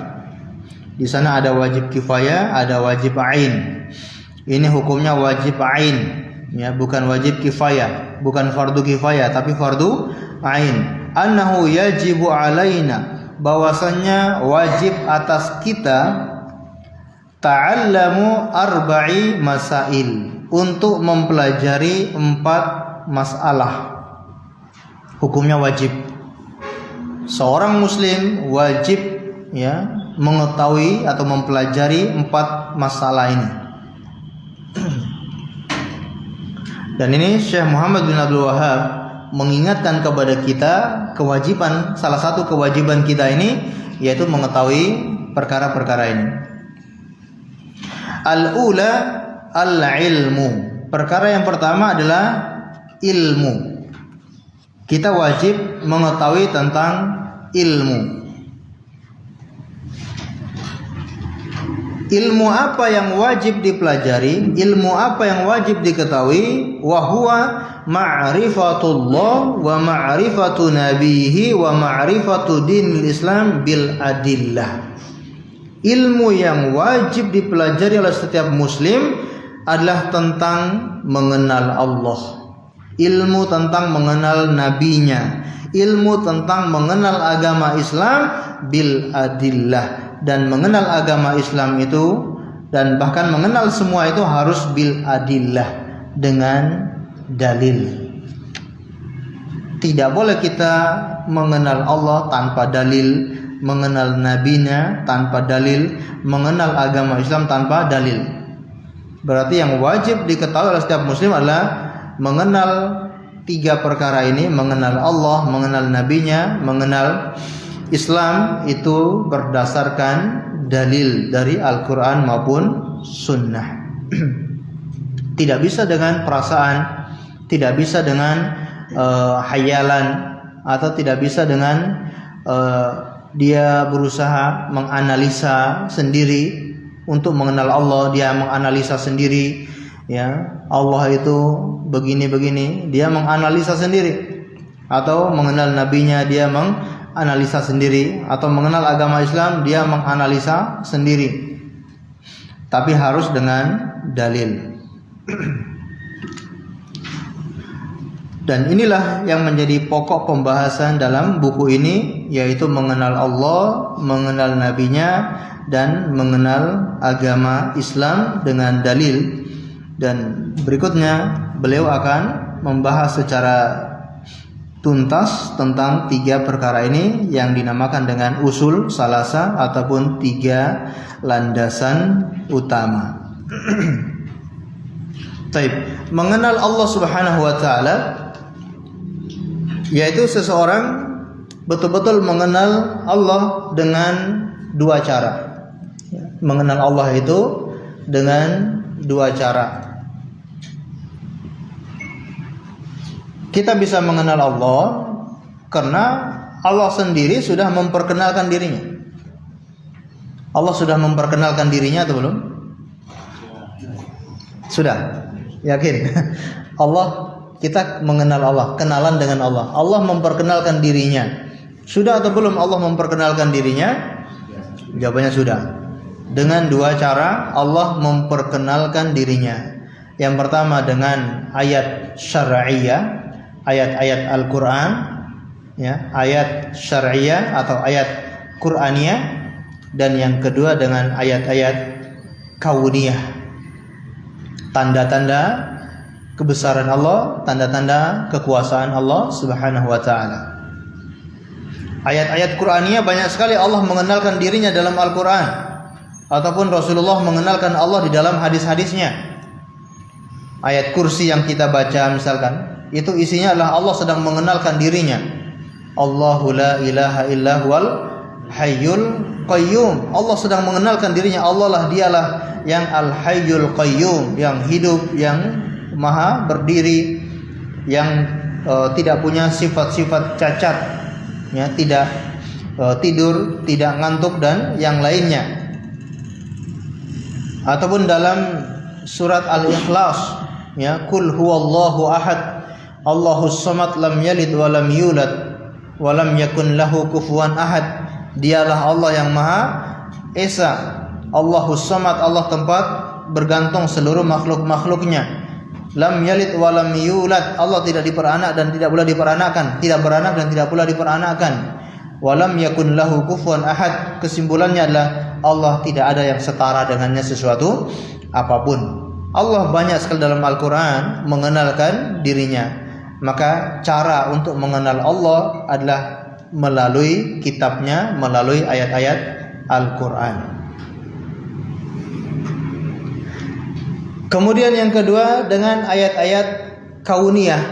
Di sana ada wajib kifayah, ada wajib ain. Ini hukumnya wajib ain, ya, bukan wajib kifayah, bukan fardu kifayah, tapi fardu ain. Annahu yajibu alaina, bahwasanya wajib atas kita ta'allamu arba'i masail, untuk mempelajari 4 masalah. Hukumnya wajib. Seorang muslim wajib, ya, mengetahui atau mempelajari 4 masalah ini. Dan ini Syekh Muhammad bin Abdul Wahhab mengingatkan kepada kita kewajiban, salah satu kewajiban kita ini yaitu mengetahui perkara-perkara ini. Al-ula al-ilmu. Perkara yang pertama adalah ilmu. Kita wajib mengetahui tentang ilmu. Ilmu apa yang wajib dipelajari? Ilmu apa yang wajib diketahui? Wa huwa ma'rifatullah wa ma'rifatu nabihi wa ma'rifatu dinil Islam bil adillah. Ilmu yang wajib dipelajari oleh setiap muslim adalah tentang mengenal Allah, ilmu tentang mengenal nabinya, ilmu tentang mengenal agama Islam bil adillah. Dan mengenal agama Islam itu, dan bahkan mengenal semua itu harus bil adillah, dengan dalil. Tidak boleh kita mengenal Allah tanpa dalil, mengenal nabinya tanpa dalil, mengenal agama Islam tanpa dalil. Berarti yang wajib diketahui oleh setiap muslim adalah mengenal 3 perkara ini: mengenal Allah, mengenal nabinya, mengenal Islam, itu berdasarkan dalil dari Al-Quran maupun Sunnah. Tidak bisa dengan perasaan, tidak bisa dengan hayalan, atau tidak bisa dengan dia berusaha menganalisa sendiri, untuk mengenal Allah, dia menganalisa sendiri, ya Allah itu begini-begini, dia menganalisa sendiri. Atau mengenal nabinya, dia menganalisa sendiri. Atau mengenal agama Islam, dia menganalisa sendiri. Tapi harus dengan dalil. Dan inilah yang menjadi pokok pembahasan dalam buku ini, yaitu mengenal Allah, mengenal nabinya, dan mengenal agama Islam dengan dalil. Dan berikutnya beliau akan membahas secara tuntas tentang 3 perkara ini yang dinamakan dengan usul salasa ataupun 3 landasan utama. Taib. Mengenal Allah Subhanahu wa taala yaitu seseorang betul-betul mengenal Allah dengan 2 cara. Mengenal Allah itu dengan 2 cara. Kita bisa mengenal Allah karena Allah sendiri sudah memperkenalkan dirinya. Allah sudah memperkenalkan dirinya atau belum? Sudah. Yakin? Allah, kita mengenal Allah, kenalan dengan Allah. Allah memperkenalkan dirinya. Sudah atau belum Allah memperkenalkan dirinya? Jawabannya sudah. Dengan 2 cara Allah memperkenalkan dirinya. Yang pertama dengan ayat syar'iyah, ayat-ayat Al-Quran, ya, ayat syar'iyah atau ayat Qur'aniyah, dan yang kedua dengan ayat-ayat kauniyah, tanda-tanda kebesaran Allah, tanda-tanda kekuasaan Allah Subhanahu wa taala. Ayat-ayat Qur'aniyah banyak sekali Allah mengenalkan dirinya dalam Al-Quran, ataupun Rasulullah mengenalkan Allah di dalam hadis-hadisnya. Ayat kursi yang kita baca misalkan, itu isinya adalah Allah sedang mengenalkan dirinya. Allahu la ilaha illa huwal hayyul qayyum. Allah sedang mengenalkan dirinya. Allah lah, dialah yang al-hayyul qayyum, yang hidup, yang maha berdiri, yang tidak punya sifat-sifat cacat, ya, tidak tidur, tidak ngantuk, dan yang lainnya. Ataupun dalam surat Al-Ikhlas, ya, Qul huwallahu ahad, Allahus samad, lam yalid wa lam yulad wa lam yakun lahu kufuwan ahad. Dialah Allah yang Maha Esa. Allahus samad, Allah tempat bergantung seluruh makhluk-makhluknya. Lam yalid wa lam yulad, Allah tidak diperanak dan tidak pula diperanakkan, tidak beranak dan tidak pula diperanakkan. Wa lam yakun lahu kufuwan ahad, kesimpulannya adalah Allah tidak ada yang setara dengannya sesuatu apapun. Allah banyak sekali dalam Al-Quran mengenalkan dirinya. Maka cara untuk mengenal Allah adalah melalui kitabnya, melalui ayat-ayat Al-Quran. Kemudian yang kedua dengan ayat-ayat kauniyah,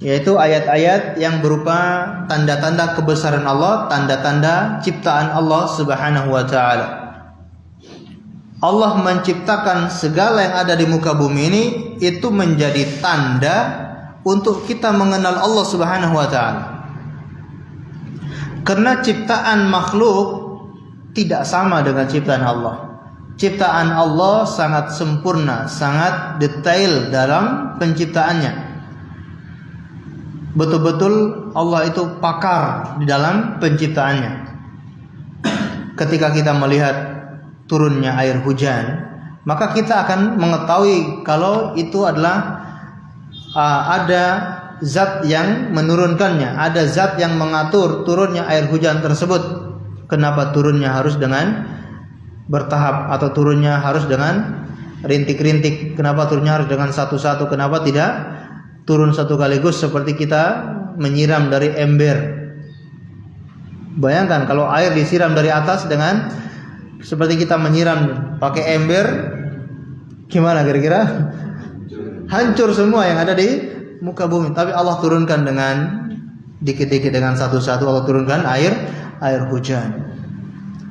yaitu ayat-ayat yang berupa tanda-tanda kebesaran Allah, tanda-tanda ciptaan Allah Subhanahu wa taala. Allah menciptakan segala yang ada di muka bumi ini, itu menjadi tanda untuk kita mengenal Allah Subhanahu wa taala. Karena ciptaan makhluk tidak sama dengan ciptaan Allah. Ciptaan Allah sangat sempurna, sangat detail dalam penciptaannya. Betul-betul Allah itu pakar di dalam penciptaannya. Ketika kita melihat turunnya air hujan, maka kita akan mengetahui kalau itu adalah ada zat yang menurunkannya, ada zat yang mengatur turunnya air hujan tersebut. Kenapa turunnya harus dengan bertahap, atau turunnya harus dengan rintik-rintik? Kenapa turunnya harus dengan satu-satu? Kenapa tidak turun satu kaligus seperti kita menyiram dari ember? Bayangkan kalau air disiram dari atas dengan seperti kita menyiram pakai ember, gimana kira-kira? Hancur semua yang ada di muka bumi. Tapi Allah turunkan dengan dikit-dikit, dengan satu-satu Allah turunkan air hujan.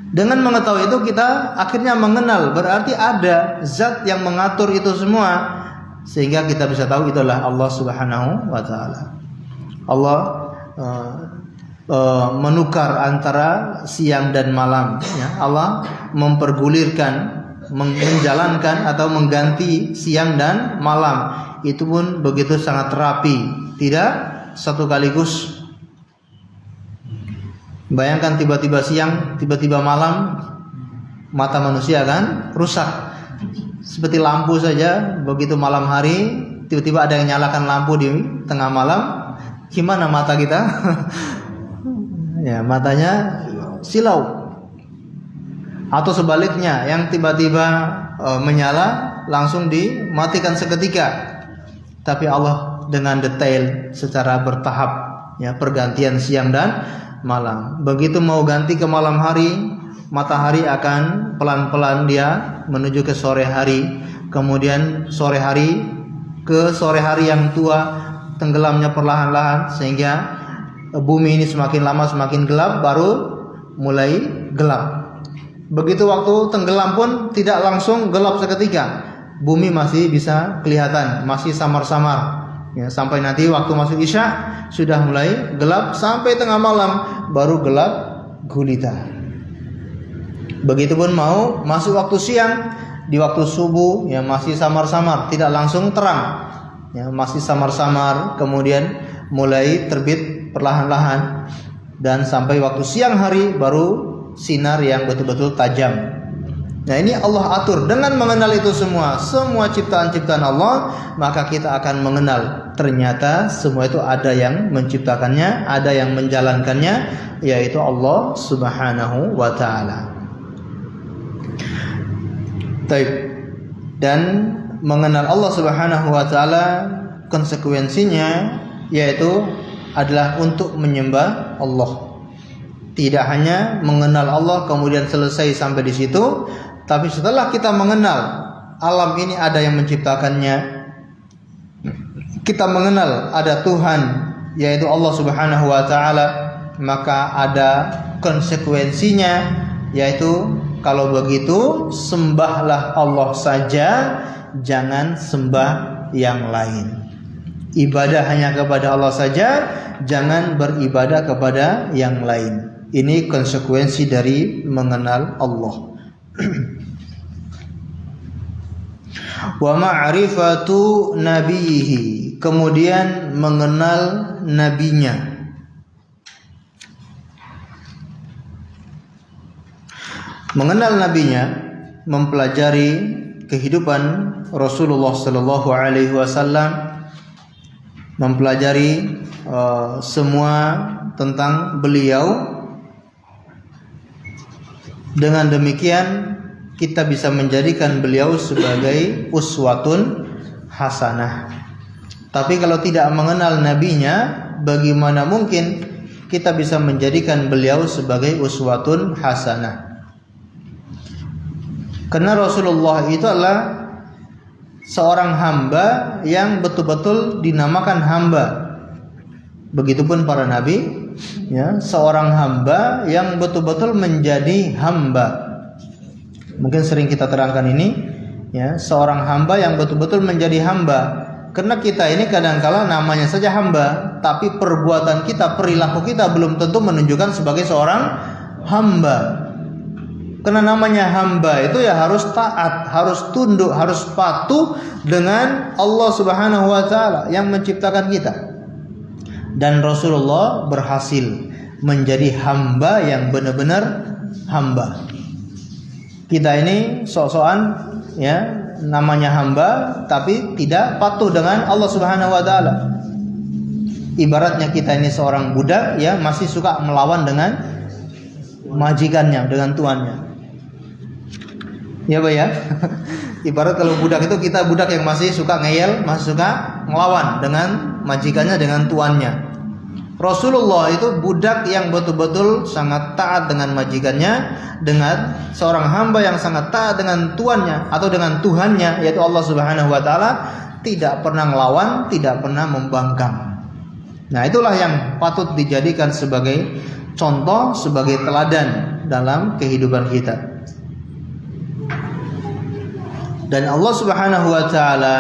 Dengan mengetahui itu kita akhirnya mengenal, berarti ada zat yang mengatur itu semua, sehingga kita bisa tahu itulah Allah Subhanahu wa taala. Allah menukar antara siang dan malam, ya. Allah mempergulirkan menjalankan atau mengganti siang dan malam. Itu pun begitu sangat rapi, tidak satu kaligus. Bayangkan tiba-tiba siang, tiba-tiba malam, mata manusia kan rusak. Seperti lampu saja, begitu malam hari tiba-tiba ada yang nyalakan lampu di tengah malam, gimana mata kita? Ya, matanya silau. Atau sebaliknya, yang tiba-tiba menyala langsung dimatikan seketika. Tapi Allah dengan detail secara bertahap, ya, pergantian siang dan malam. Begitu mau ganti ke malam hari, matahari akan pelan-pelan dia menuju ke sore hari. Kemudian sore hari ke sore hari yang tua, tenggelamnya perlahan-lahan sehingga bumi ini semakin lama semakin gelap, baru mulai gelap. Begitu waktu tenggelam pun tidak langsung gelap seketika. Bumi masih bisa kelihatan, masih samar-samar. Ya, sampai nanti waktu masuk Isya sudah mulai gelap, sampai tengah malam baru gelap gulita. Begitupun mau masuk waktu siang, di waktu subuh ya masih samar-samar, tidak langsung terang. Ya, masih samar-samar, kemudian mulai terbit perlahan-lahan, dan sampai waktu siang hari baru sinar yang betul-betul tajam. Nah, ini Allah atur. Dengan mengenal itu semua ciptaan-ciptaan Allah, maka kita akan mengenal ternyata semua itu ada yang menciptakannya, ada yang menjalankannya, yaitu Allah Subhanahu wa ta'ala. Dan mengenal Allah Subhanahu wa ta'ala, konsekuensinya yaitu adalah untuk menyembah Allah. Tidak hanya mengenal Allah kemudian selesai sampai di situ, tapi setelah kita mengenal alam ini ada yang menciptakannya, kita mengenal ada Tuhan yaitu Allah Subhanahu wa ta'ala, maka ada konsekuensinya, yaitu kalau begitu sembahlah Allah saja, jangan sembah yang lain. Ibadah hanya kepada Allah saja, jangan beribadah kepada yang lain. Ini konsekuensi dari mengenal Allah. Wa ma'rifatu nabihi, kemudian mengenal nabinya. Mengenal nabinya, mempelajari kehidupan Rasulullah sallallahu alaihi wasallam, mempelajari semua tentang beliau. Dengan demikian kita bisa menjadikan beliau sebagai uswatun hasanah. Tapi kalau tidak mengenal nabinya, bagaimana mungkin kita bisa menjadikan beliau sebagai uswatun hasanah? Karena Rasulullah itu adalah seorang hamba yang betul-betul dinamakan hamba. Begitupun para nabi, ya, seorang hamba yang betul-betul menjadi hamba. Mungkin sering kita terangkan ini, ya, seorang hamba yang betul-betul menjadi hamba. Karena kita ini kadang-kala namanya saja hamba, tapi perbuatan kita, perilaku kita belum tentu menunjukkan sebagai seorang hamba. Karena namanya hamba itu ya harus taat, harus tunduk, harus patuh dengan Allah Subhanahu wa ta'ala yang menciptakan kita. Dan Rasulullah berhasil menjadi hamba yang benar-benar hamba. Kita ini sok-sokan, ya, namanya hamba tapi tidak patuh dengan Allah Subhanahu wa ta'ala. Ibaratnya kita ini seorang budak, ya, masih suka melawan dengan majikannya, dengan tuannya. Ya, Pak, ya. Ibarat kalau budak itu, kita budak yang masih suka ngeyel, masih suka ngelawan dengan majikannya, dengan tuannya. Rasulullah itu budak yang betul-betul sangat taat dengan majikannya, dengan seorang hamba yang sangat taat dengan tuannya atau dengan Tuhannya, yaitu Allah Subhanahu wa ta'ala, tidak pernah ngelawan, tidak pernah membangkang. Nah, itulah yang patut dijadikan sebagai contoh, sebagai teladan dalam kehidupan kita. Dan Allah Subhanahu wa ta'ala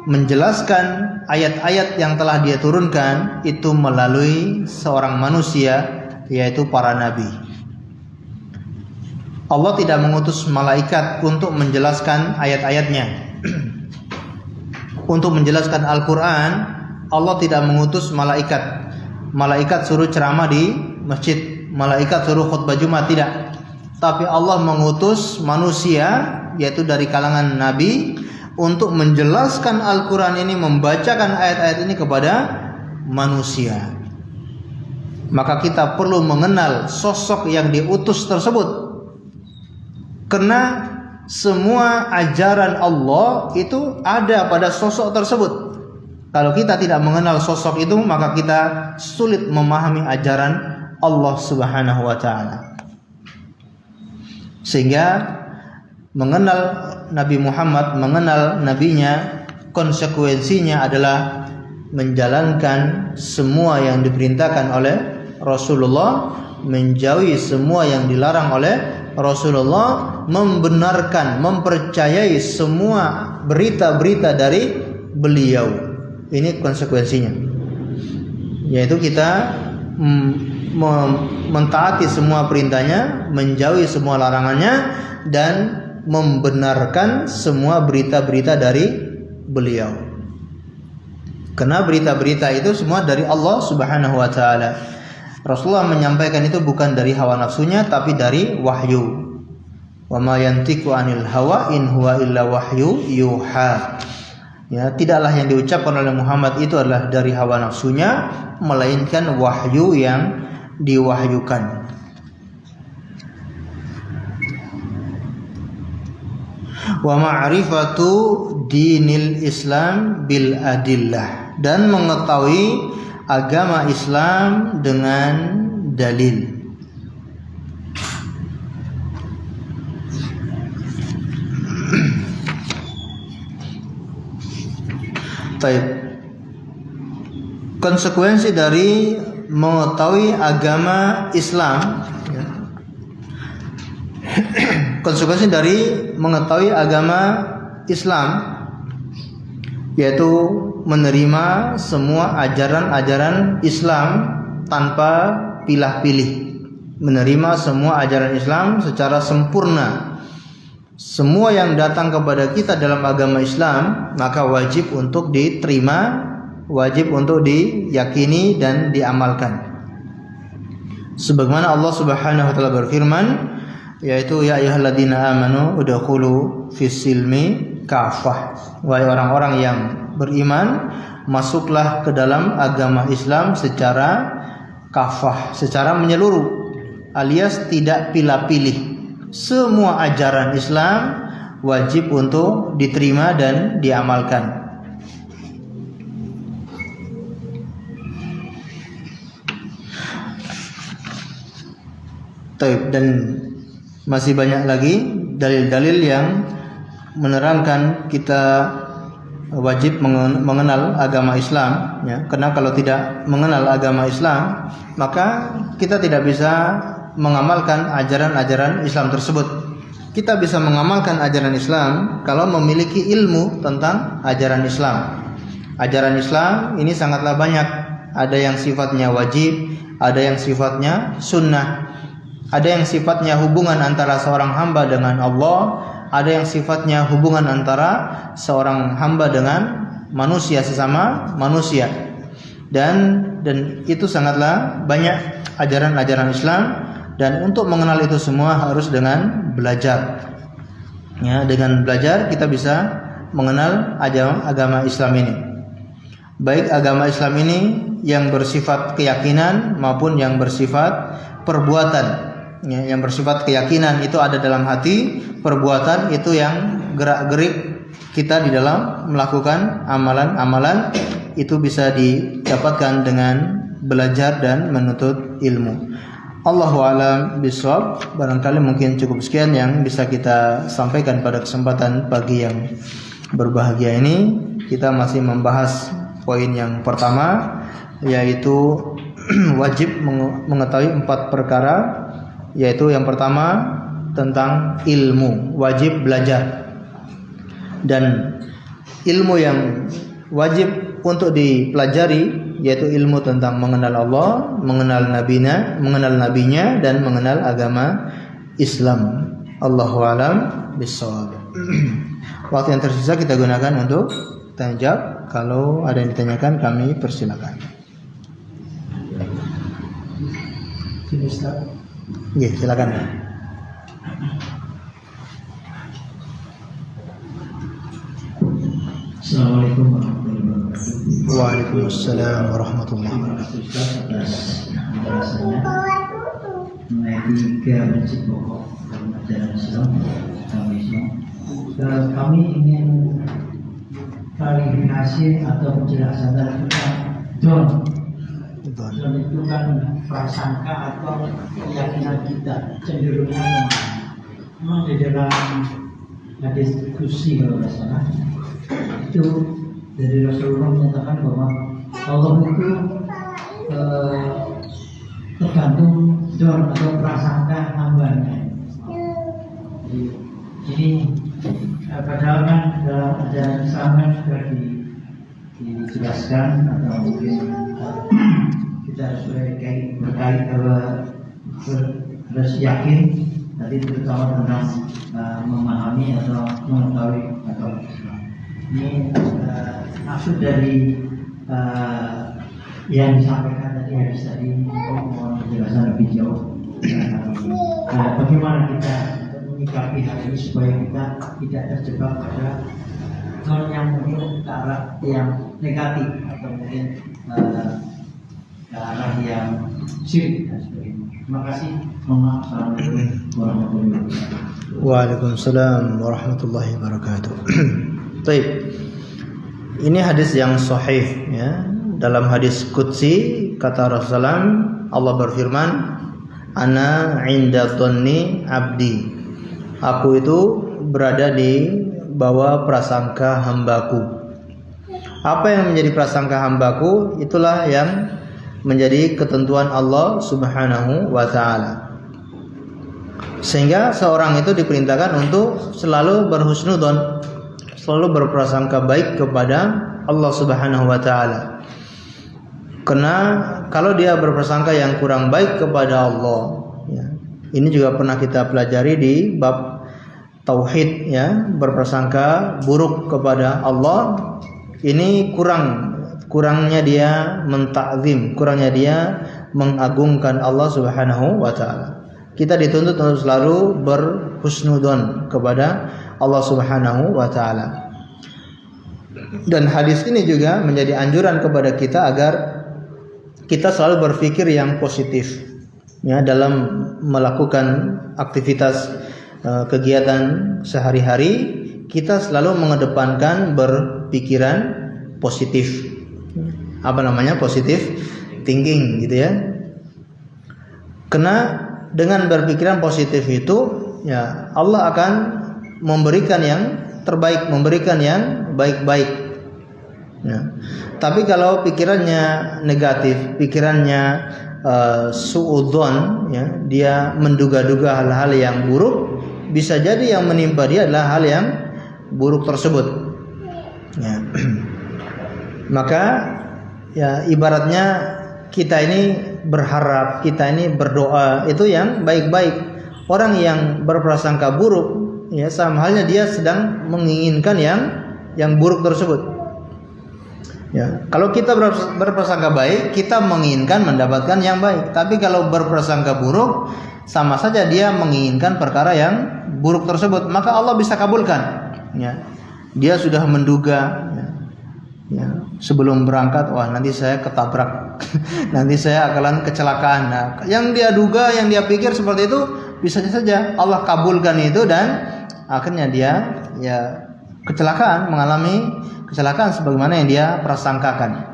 menjelaskan ayat-ayat yang telah Dia turunkan itu melalui seorang manusia, yaitu para nabi. Allah tidak mengutus malaikat untuk menjelaskan ayat-ayatnya. Untuk menjelaskan Al-Quran, Allah tidak mengutus malaikat. Malaikat suruh ceramah di masjid, malaikat suruh khutbah Jumat, tidak. Tapi Allah mengutus manusia, yaitu dari kalangan Nabi, untuk menjelaskan Al-Quran ini, membacakan ayat-ayat ini kepada manusia. Maka kita perlu mengenal sosok yang diutus tersebut, karena semua ajaran Allah itu ada pada sosok tersebut. Kalau kita tidak mengenal sosok itu, maka kita sulit memahami ajaran Allah Subhanahu wa taala. Sehingga mengenal Nabi Muhammad, mengenal nabinya, konsekuensinya adalah menjalankan semua yang diperintahkan oleh Rasulullah, menjauhi semua yang dilarang oleh Rasulullah, membenarkan, mempercayai semua berita-berita dari beliau. Ini konsekuensinya, yaitu kita mentaati semua perintahnya, menjauhi semua larangannya, dan membenarkan semua berita-berita dari beliau. Karena berita-berita itu semua dari Allah Subhanahu wa taala. Rasulullah menyampaikan itu bukan dari hawa nafsunya, tapi dari wahyu. Wa ma yantiqu 'anil hawa in huwa illa wahyu yuha. Ya, tidaklah yang diucapkan oleh Muhammad itu adalah dari hawa nafsunya, melainkan wahyu yang diwahyukan. Wa ma'rifatu dinil Islam bil adillah, dan mengetahui agama Islam dengan dalil. Baik. Konsekuensi dari mengetahui agama Islam, ya. Konsekuensi dari mengetahui agama Islam yaitu menerima semua ajaran-ajaran Islam tanpa pilah-pilih. Menerima semua ajaran Islam secara sempurna. Semua yang datang kepada kita dalam agama Islam maka wajib untuk diterima, wajib untuk diyakini dan diamalkan. Sebagaimana Allah Subhanahu wa taala berfirman, yaitu ya ayyuhalladzina amanu udkhulu fis-silmi kafah. Wahai orang-orang yang beriman, masuklah ke dalam agama Islam secara kafah, secara menyeluruh, alias tidak pilih-pilih. Semua ajaran Islam wajib untuk diterima dan diamalkan. Dan masih banyak lagi dalil-dalil yang menerangkan kita wajib mengenal agama Islam, ya. Karena kalau tidak mengenal agama Islam, maka kita tidak bisa mengamalkan ajaran-ajaran Islam tersebut. Kita bisa mengamalkan ajaran Islam kalau memiliki ilmu tentang ajaran Islam. Ajaran Islam ini sangatlah banyak. Ada yang sifatnya wajib, ada yang sifatnya sunnah, ada yang sifatnya hubungan antara seorang hamba dengan Allah, ada yang sifatnya hubungan antara seorang hamba dengan manusia, sesama manusia. Dan itu sangatlah banyak ajaran-ajaran Islam. Dan untuk mengenal itu semua harus dengan belajar. Ya, dengan belajar kita bisa mengenal agama Islam ini. Baik agama Islam ini yang bersifat keyakinan maupun yang bersifat perbuatan. Ya, yang bersifat keyakinan itu ada dalam hati, perbuatan itu yang gerak-gerik kita di dalam melakukan amalan-amalan, itu bisa didapatkan dengan belajar dan menuntut ilmu. Allahu a'lam bishawab. Barangkali mungkin cukup sekian yang bisa kita sampaikan pada kesempatan pagi yang berbahagia ini. Kita masih membahas poin yang pertama, yaitu wajib mengetahui 4 perkara, yaitu yang pertama tentang ilmu, wajib belajar. Dan ilmu yang wajib untuk dipelajari yaitu ilmu tentang mengenal Allah, mengenal nabinya, dan mengenal agama Islam. Allahu a'lam bishawab. Waktu yang tersisa kita gunakan untuk tanya jawab. Kalau ada yang ditanyakan kami persilakan. Oke, silakan. Assalamualaikum warahmatullahi wabarakatuh. Waalaikumsalam warahmatullahi wabarakatuh. Atas penjelasannya mengenai 3 prinsip pokok dalam ajaran Islam, kami ingin klarifikasi atau penjelasan tentang don. Don itu kan prasangka atau keyakinan kita cenderungnya memang di dalam hadis kursi kalau tidak salah itu dari Rasulullah menyatakan bahwa Allah itu tergantung don atau prasangka hambanya. Ini padahal kan dalam ajaran Islam kan sudah dijelaskan atau mungkin kita harus berkait harus yakin tadi terutama tentang memahami atau mengetahui atau ini maksud dari yang disampaikan tadi hadis tadi mohon penjelasan lebih jauh. Bagaimana kita menyikapi hal ini supaya kita tidak terjebak pada zon yang mungkin ke arah yang negatif atau mungkin ke arah yang syirik dan sebagainya. Terima kasih. Assalamualaikum warahmatullahi wabarakatuh. Waalaikumsalam warahmatullahi wabarakatuh. Baik. Ini hadis yang sahih ya. Dalam hadis qudsi kata Rasulullah, Allah berfirman, "Ana 'inda dhanni 'abdi." Aku itu berada di bawah prasangka hambaku. Apa yang menjadi prasangka hambaku, itulah yang menjadi ketentuan Allah Subhanahu wa taala. Sehingga seorang itu diperintahkan untuk selalu berhusnudzon, selalu berprasangka baik kepada Allah Subhanahu wa taala. Karena kalau dia berprasangka yang kurang baik kepada Allah, ya, ini juga pernah kita pelajari di bab tauhid ya, berprasangka buruk kepada Allah, ini kurangnya dia mentakzim, kurangnya dia mengagungkan Allah Subhanahu wa taala. Kita dituntut untuk selalu berhusnudzon kepada Allah Subhanahu wa taala. Dan hadis ini juga menjadi anjuran kepada kita agar kita selalu berpikir yang positif ya dalam melakukan aktivitas kegiatan sehari-hari. Kita selalu mengedepankan berpikiran positif. Apa namanya? Positif thinking gitu ya. Karena dengan berpikiran positif itu ya Allah akan memberikan yang terbaik, memberikan yang baik-baik ya. Tapi kalau pikirannya negatif, pikirannya suudzon ya, dia menduga-duga hal-hal yang buruk, bisa jadi yang menimpa dia adalah hal yang buruk tersebut ya. Maka ya ibaratnya kita ini berharap, kita ini berdoa itu yang baik-baik. Orang yang berprasangka buruk ya sama halnya dia sedang menginginkan yang buruk tersebut. Ya, kalau kita berprasangka baik, kita menginginkan mendapatkan yang baik. Tapi kalau berprasangka buruk, sama saja dia menginginkan perkara yang buruk tersebut. Maka Allah bisa kabulkan. Ya, dia sudah menduga. Ya, sebelum berangkat, wah nanti saya ketabrak, nanti saya akan kecelakaan. Nah, yang dia duga, yang dia pikir seperti itu, bisa saja Allah kabulkan itu dan akhirnya dia ya kecelakaan, mengalami kecelakaan sebagaimana yang dia prasangkakan.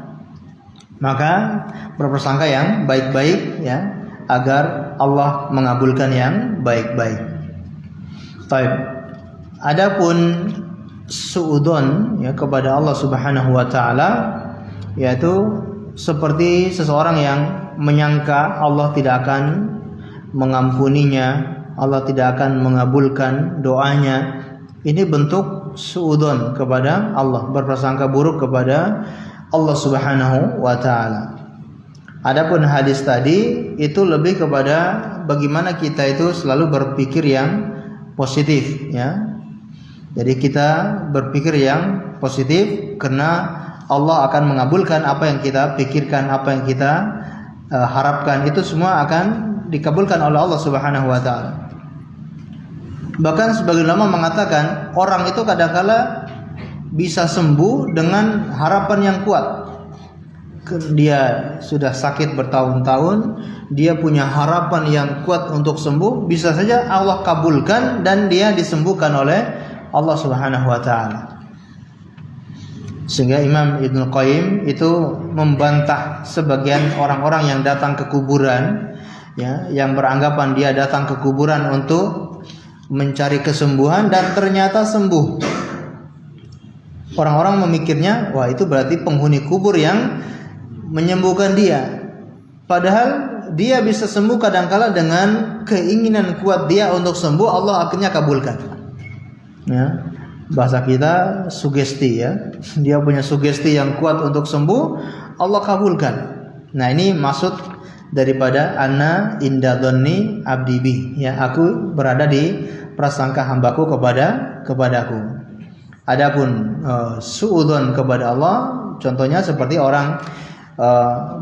Maka berprasangka yang baik-baik ya, agar Allah mengabulkan yang baik-baik. Baik. Adapun suudzon ya kepada Allah Subhanahu wa taala, yaitu seperti seseorang yang menyangka Allah tidak akan mengampuninya, Allah tidak akan mengabulkan doanya. Ini bentuk suudzon kepada Allah, berprasangka buruk kepada Allah Subhanahu wa taala. Adapun hadis tadi itu lebih kepada bagaimana kita itu selalu berpikir yang positif ya. Jadi kita berpikir yang positif karena Allah akan mengabulkan apa yang kita pikirkan, apa yang kita harapkan, itu semua akan dikabulkan oleh Allah Subhanahu wa taala. Bahkan sebagian ulama mengatakan orang itu kadang-kala bisa sembuh dengan harapan yang kuat. Dia sudah sakit bertahun-tahun, dia punya harapan yang kuat untuk sembuh, bisa saja Allah kabulkan dan dia disembuhkan oleh Allah Subhanahu wa taala. Sehingga Imam Ibnu Qayyim itu membantah sebagian orang-orang yang datang ke kuburan ya, yang beranggapan dia datang ke kuburan untuk mencari kesembuhan dan ternyata sembuh. Orang-orang memikirnya, wah itu berarti penghuni kubur yang menyembuhkan dia. Padahal dia bisa sembuh kadangkala dengan keinginan kuat dia untuk sembuh, Allah akhirnya kabulkan. Ya, bahasa kita sugesti ya. Dia punya sugesti yang kuat untuk sembuh, Allah kabulkan. Nah, ini maksud daripada ana inda dzanni abdi bi, ya, aku berada di prasangka hambaku kepadaku. Adapun suudzon kepada Allah, contohnya seperti orang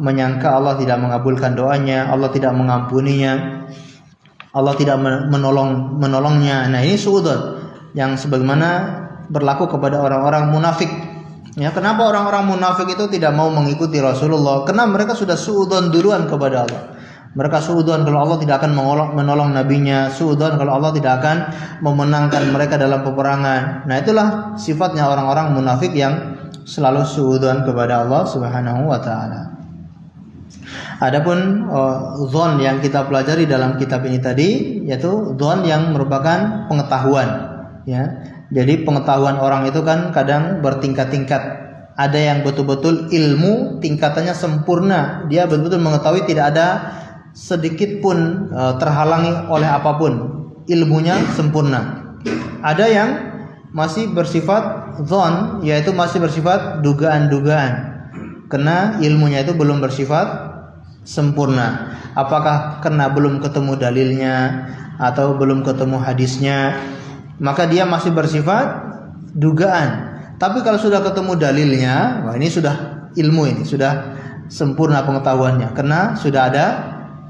menyangka Allah tidak mengabulkan doanya, Allah tidak mengampuninya, Allah tidak menolongnya. Nah, ini suudzon yang sebagaimana berlaku kepada orang-orang munafik. Ya, kenapa orang-orang munafik itu tidak mau mengikuti Rasulullah? Karena mereka sudah suudzon duluan kepada Allah. Mereka suudzon kalau Allah tidak akan menolong nabinya, suudzon kalau Allah tidak akan memenangkan mereka dalam peperangan. Nah, itulah sifatnya orang-orang munafik yang selalu suudzon kepada Allah Subhanahu wa taala. Adapun dzon yang kita pelajari dalam kitab ini tadi, yaitu dzon yang merupakan pengetahuan, ya. Jadi pengetahuan orang itu kan kadang bertingkat-tingkat. Ada yang betul-betul ilmu tingkatannya sempurna, dia betul-betul mengetahui tidak ada sedikit pun terhalangi oleh apapun, ilmunya sempurna. Ada yang masih bersifat dzon, yaitu masih bersifat dugaan-dugaan, karena ilmunya itu belum bersifat sempurna. Apakah karena belum ketemu dalilnya atau belum ketemu hadisnya, maka dia masih bersifat dugaan. Tapi kalau sudah ketemu dalilnya, wah ini sudah ilmu, ini sudah sempurna pengetahuannya karena sudah ada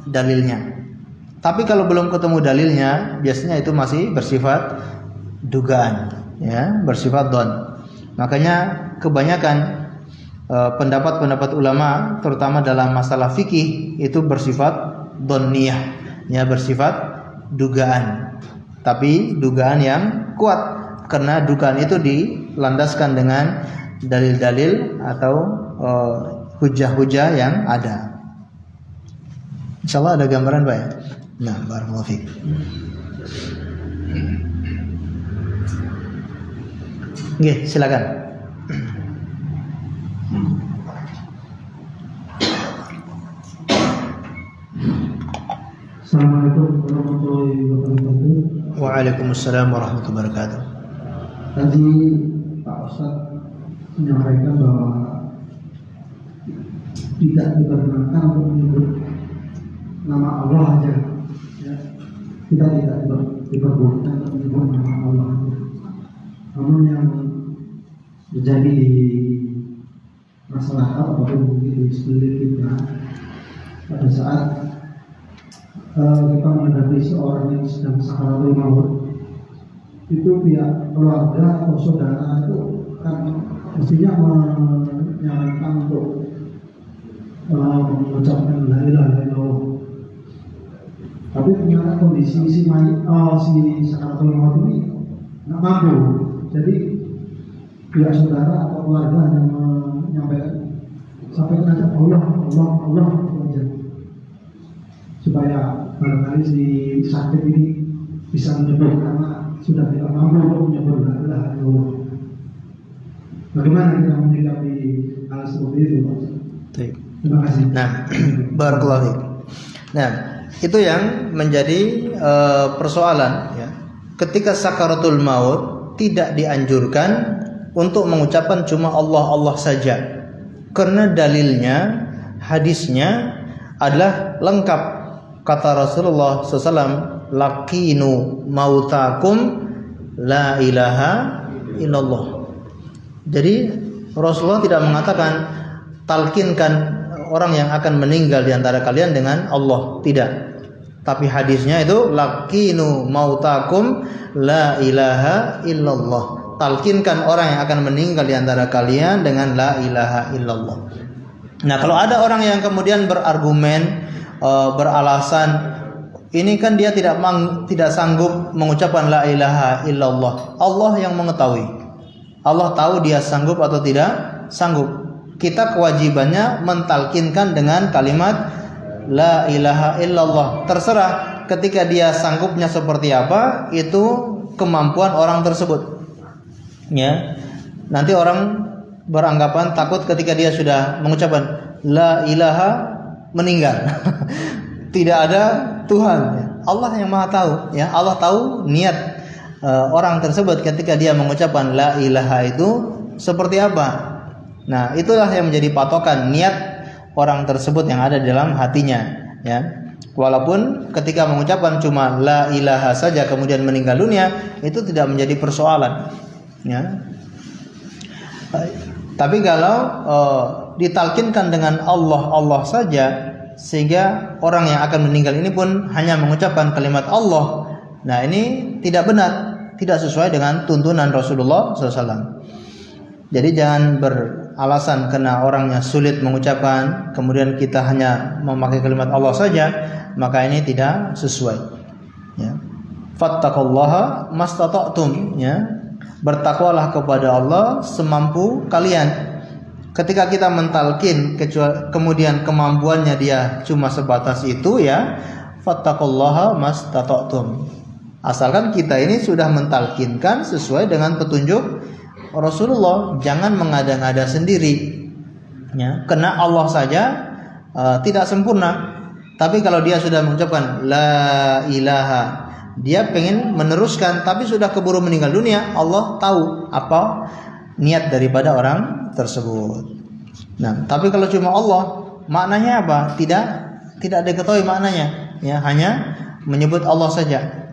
dalilnya. Tapi kalau belum ketemu dalilnya, biasanya itu masih bersifat dugaan, ya, bersifat dzon. Makanya kebanyakan pendapat-pendapat ulama, terutama dalam masalah fikih, itu bersifat dzonniyah, ya, bersifat dugaan. Tapi dugaan yang kuat, karena dugaan itu dilandaskan dengan dalil-dalil atau hujah-hujah yang ada. Insyaallah ada gambaran Pak ya. Nah, barakallahu fiik. Oke, silakan. Assalamualaikum warahmatullahi wabarakatuh. Waalaikumsalam warahmatullahi wabarakatuh. Tadi Pak Ustadz menyampaikan bahwa tidak diperkenankan untuk menyebut nama Allah aja, ya. Kita tidak diperbolehkan untuk menyebut nama Allah. Namun yang terjadi di masyarakat ataupun di sekeliling kita pada saat kita menghadapi seorang yang sedang sakaratul maut, itu pihak keluarga atau saudara itu kan mestinya menyarankan untuk mengucapkan la ilaha illallah. Tapi ternyata kondisi si sakaratul maut ini nggak mampu. Jadi pihak saudara atau keluarga yang menyampaikan, sampaikan aja Allah aja, supaya barangkali si sakit ini bisa menyebut, karena sudah tidak mampu untuk menyebut la ilaha illallah. Bagaimana kita menyikapi hal seperti itu, Pak? Terima kasih. Nah, barakallahu fiik. Nah, itu yang menjadi persoalan, ya. Ketika sakaratul maut tidak dianjurkan untuk mengucapkan cuma Allah saja, karena hadisnya adalah lengkap. Kata Rasulullah SAW, laqinu mautakum la ilaha illallah. Jadi Rasulullah tidak mengatakan talkinkan orang yang akan meninggal di antara kalian dengan Allah, tidak. Tapi hadisnya itu laqinu mautakum la ilaha illallah. Talkinkan orang yang akan meninggal di antara kalian dengan la ilaha illallah. Nah, kalau ada orang yang kemudian berargumen, beralasan, ini kan dia tidak sanggup mengucapkan la ilaha illallah. Allah yang mengetahui. Allah tahu dia sanggup atau tidak sanggup. Kita kewajibannya mentalkinkan dengan kalimat la ilaha illallah. Terserah ketika dia sanggupnya seperti apa, itu kemampuan orang tersebut. Ya. Nanti orang beranggapan takut ketika dia sudah mengucapkan la ilaha meninggal. Tidak ada Tuhan. Allah yang Maha tahu, ya. Allah tahu niat orang tersebut ketika dia mengucapkan la ilaha itu seperti apa. Nah, itulah yang menjadi patokan niat orang tersebut yang ada di dalam hatinya, ya. Walaupun ketika mengucapkan cuma la ilaha saja kemudian meninggal dunia, itu tidak menjadi persoalan, ya. Tapi kalau ditalkinkan dengan Allah saja, sehingga orang yang akan meninggal ini pun hanya mengucapkan kalimat Allah, nah ini tidak benar, tidak sesuai dengan tuntunan Rasulullah SAW. Jadi jangan beralasan karena orangnya sulit mengucapkan, kemudian kita hanya memakai kalimat Allah saja, maka ini tidak sesuai, ya. Fattaqullaha mastata'tum, ya. Bertakwalah kepada Allah semampu kalian. Ketika kita mentalkin kemudian kemampuannya dia cuma sebatas itu, ya, fattaqullaha mastata'tum. Asalkan kita ini sudah mentalkinkan sesuai dengan petunjuk Rasulullah, jangan mengada-ngada sendiri, ya. Karena Allah saja tidak sempurna. Tapi kalau dia sudah mengucapkan la ilaha, dia pengen meneruskan tapi sudah keburu meninggal dunia, Allah tahu apa niat daripada orang tersebut. Nah, tapi kalau cuma Allah, maknanya apa? Tidak diketahui maknanya, ya, hanya menyebut Allah saja.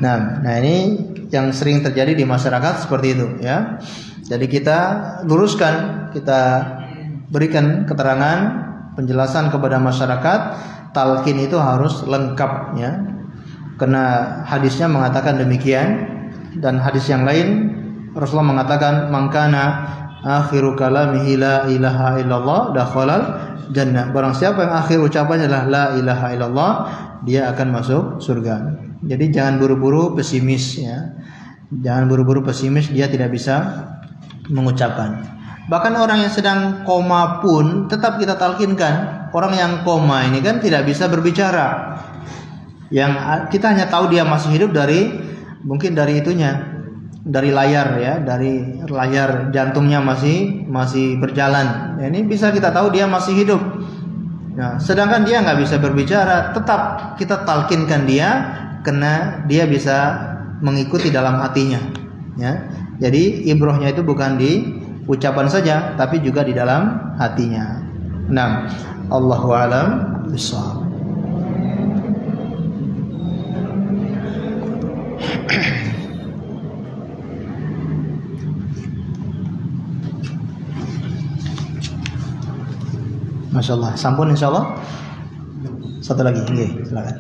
Nah ini yang sering terjadi di masyarakat seperti itu, ya. Jadi kita luruskan, kita berikan keterangan, penjelasan kepada masyarakat, talqin itu harus lengkap, ya. Karena hadisnya mengatakan demikian, dan hadis yang lain Rasulullah mengatakan mangkana akhiru kalamihi la ilaha illallah dakhalal jannah. Barang siapa yang akhir ucapannya adalah la ilaha illallah, dia akan masuk surga. Jadi jangan buru-buru pesimis, ya. Jangan buru-buru pesimis, dia tidak bisa mengucapkan. Bahkan orang yang sedang koma pun tetap kita talkinkan. Orang yang koma ini kan tidak bisa berbicara. Yang kita hanya tahu dia masih hidup mungkin dari itunya, dari layar, ya, dari layar jantungnya masih berjalan. Ya, ini bisa kita tahu dia masih hidup. Nah, sedangkan dia nggak bisa berbicara, tetap kita talkinkan dia karena dia bisa mengikuti dalam hatinya, ya. Jadi ibrohnya itu bukan di ucapan saja, tapi juga di dalam hatinya. Nah, Allahu a'lam bishawab. Masya Allah, sampun insya Allah. Satu lagi, oke, silakan.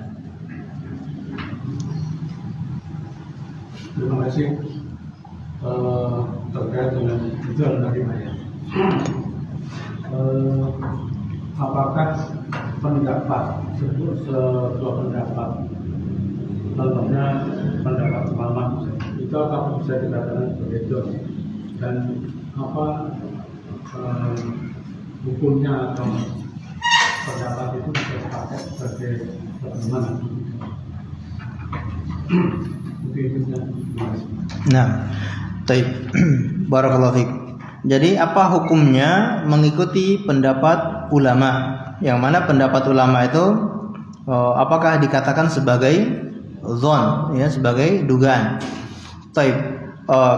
Terima kasih. Terkait dengan itu tadi, ya. Apakah pendapat sebuah pendapat, contohnya pendapat ulama, itu apakah bisa dikatakan sebagai itu, dan apa hukumnya atau pendapat itu bisa dipakai sebagai bagaimana? Nah, baik. Barakallahu fiik. Jadi apa hukumnya mengikuti pendapat ulama? Yang mana pendapat ulama itu apakah dikatakan sebagai dzon, ya, sebagai dugaan? Baik.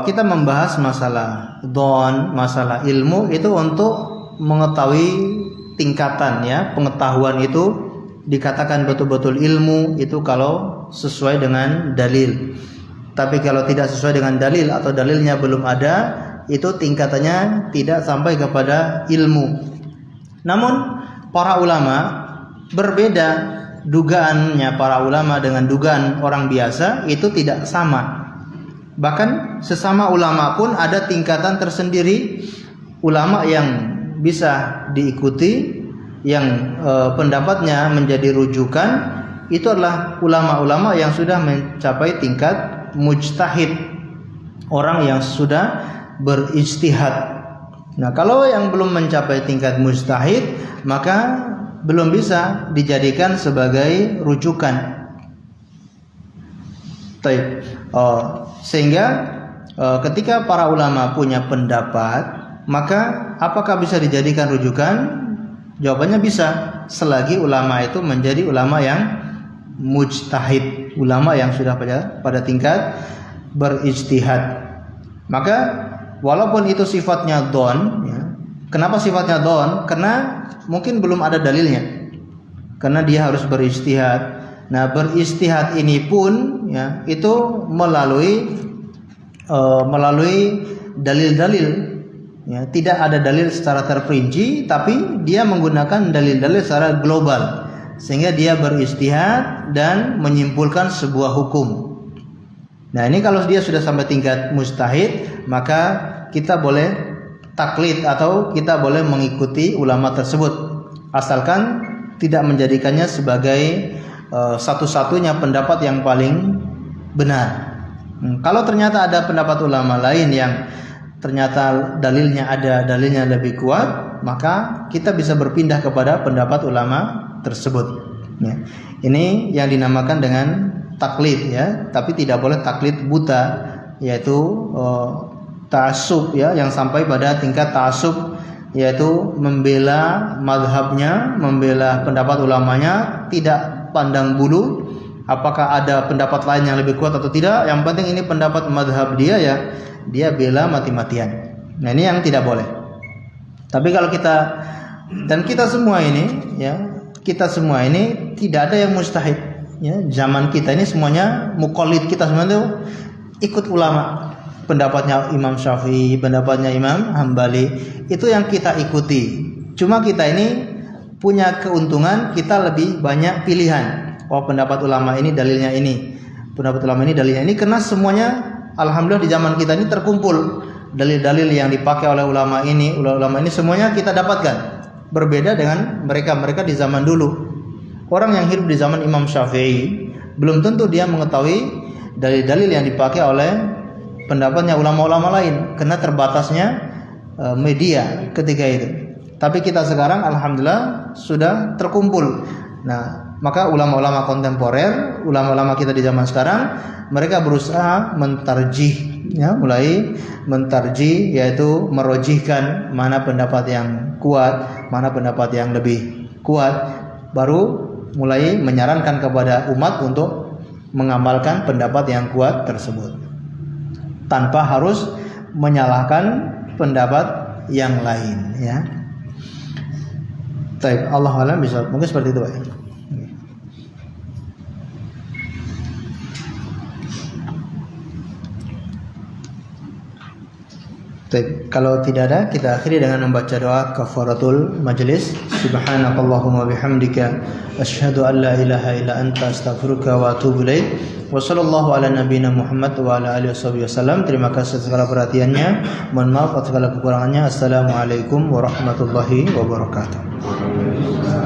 Kita membahas masalah dzon, masalah ilmu itu untuk mengetahui tingkatan, ya, pengetahuan itu dikatakan betul-betul ilmu itu kalau sesuai dengan dalil. Tapi kalau tidak sesuai dengan dalil atau dalilnya belum ada, itu tingkatannya tidak sampai kepada ilmu. Namun para ulama berbeda, dugaannya para ulama dengan dugaan orang biasa itu tidak sama. Bahkan sesama ulama pun ada tingkatan tersendiri. Ulama yang bisa diikuti, yang pendapatnya menjadi rujukan, itu adalah ulama-ulama yang sudah mencapai tingkat mujtahid, orang yang sudah berijtihad. Nah, kalau yang belum mencapai tingkat mujtahid, maka belum bisa dijadikan sebagai rujukan. Sehingga ketika para ulama punya pendapat, maka apakah bisa dijadikan rujukan? Jawabannya bisa, selagi ulama itu menjadi ulama yang mujtahid, ulama yang sudah pada tingkat berijtihad. Maka walaupun itu sifatnya dhon, ya. Kenapa sifatnya dhon? Karena mungkin belum ada dalilnya. Karena dia harus berijtihad. Nah, berijtihad ini pun ya itu melalui dalil-dalil. Ya, tidak ada dalil secara terperinci, tapi dia menggunakan dalil-dalil secara global, sehingga dia berijtihad dan menyimpulkan sebuah hukum. Nah, ini kalau dia sudah sampai tingkat mujtahid, maka kita boleh taklid atau kita boleh mengikuti ulama tersebut, asalkan tidak menjadikannya sebagai satu-satunya pendapat yang paling benar. Kalau ternyata ada pendapat ulama lain yang ternyata dalilnya lebih kuat, maka kita bisa berpindah kepada pendapat ulama tersebut. Ya. Ini yang dinamakan dengan taklid, ya, tapi tidak boleh taklid buta, yaitu ta'assub, ya, yang sampai pada tingkat ta'assub, yaitu membela mazhabnya, membela pendapat ulamanya, tidak pandang bulu apakah ada pendapat lain yang lebih kuat atau tidak. Yang penting ini pendapat mazhab dia, ya, dia bela mati-matian. Nah, ini yang tidak boleh. Tapi kalau kita dan kita semua ini, ya, kita semua ini tidak ada yang mustahid. Ya, zaman kita ini semuanya muqallid, kita semua itu ikut ulama. Pendapatnya Imam Syafi'i, pendapatnya Imam Hambali, itu yang kita ikuti. Cuma kita ini punya keuntungan, kita lebih banyak pilihan. Oh, pendapat ulama ini dalilnya ini, pendapat ulama ini dalilnya ini, karena semuanya alhamdulillah di zaman kita ini terkumpul dalil-dalil yang dipakai oleh ulama ini semuanya kita dapatkan. Berbeda dengan mereka di zaman dulu. Orang yang hidup di zaman Imam Syafi'i belum tentu dia mengetahui dalil-dalil yang dipakai oleh pendapatnya ulama-ulama lain, karena terbatasnya media ketika itu. Tapi kita sekarang alhamdulillah sudah terkumpul. Nah, maka ulama-ulama kontemporer, ulama-ulama kita di zaman sekarang, mereka berusaha mentarjih, ya, mulai mentarjih, yaitu merojihkan mana pendapat yang kuat, mana pendapat yang lebih kuat, baru mulai menyarankan kepada umat untuk mengamalkan pendapat yang kuat tersebut, tanpa harus menyalahkan pendapat yang lain, ya. Baik, Allah alam bisa, mungkin seperti itu, Pak. Kalau tidak ada, kita akhiri dengan membaca doa kafaratul majlis. Subhanakallahumma bihamdika asyhadu an la ilaha illa anta astaghfiruka wa atubu ilaik. Wa sallallahu ala nabiyyina Muhammad wa ala alihi wasallam. Terima kasih atas segala perhatiannya. Mohon maaf atas segala kekurangannya. Assalamualaikum warahmatullahi wabarakatuh.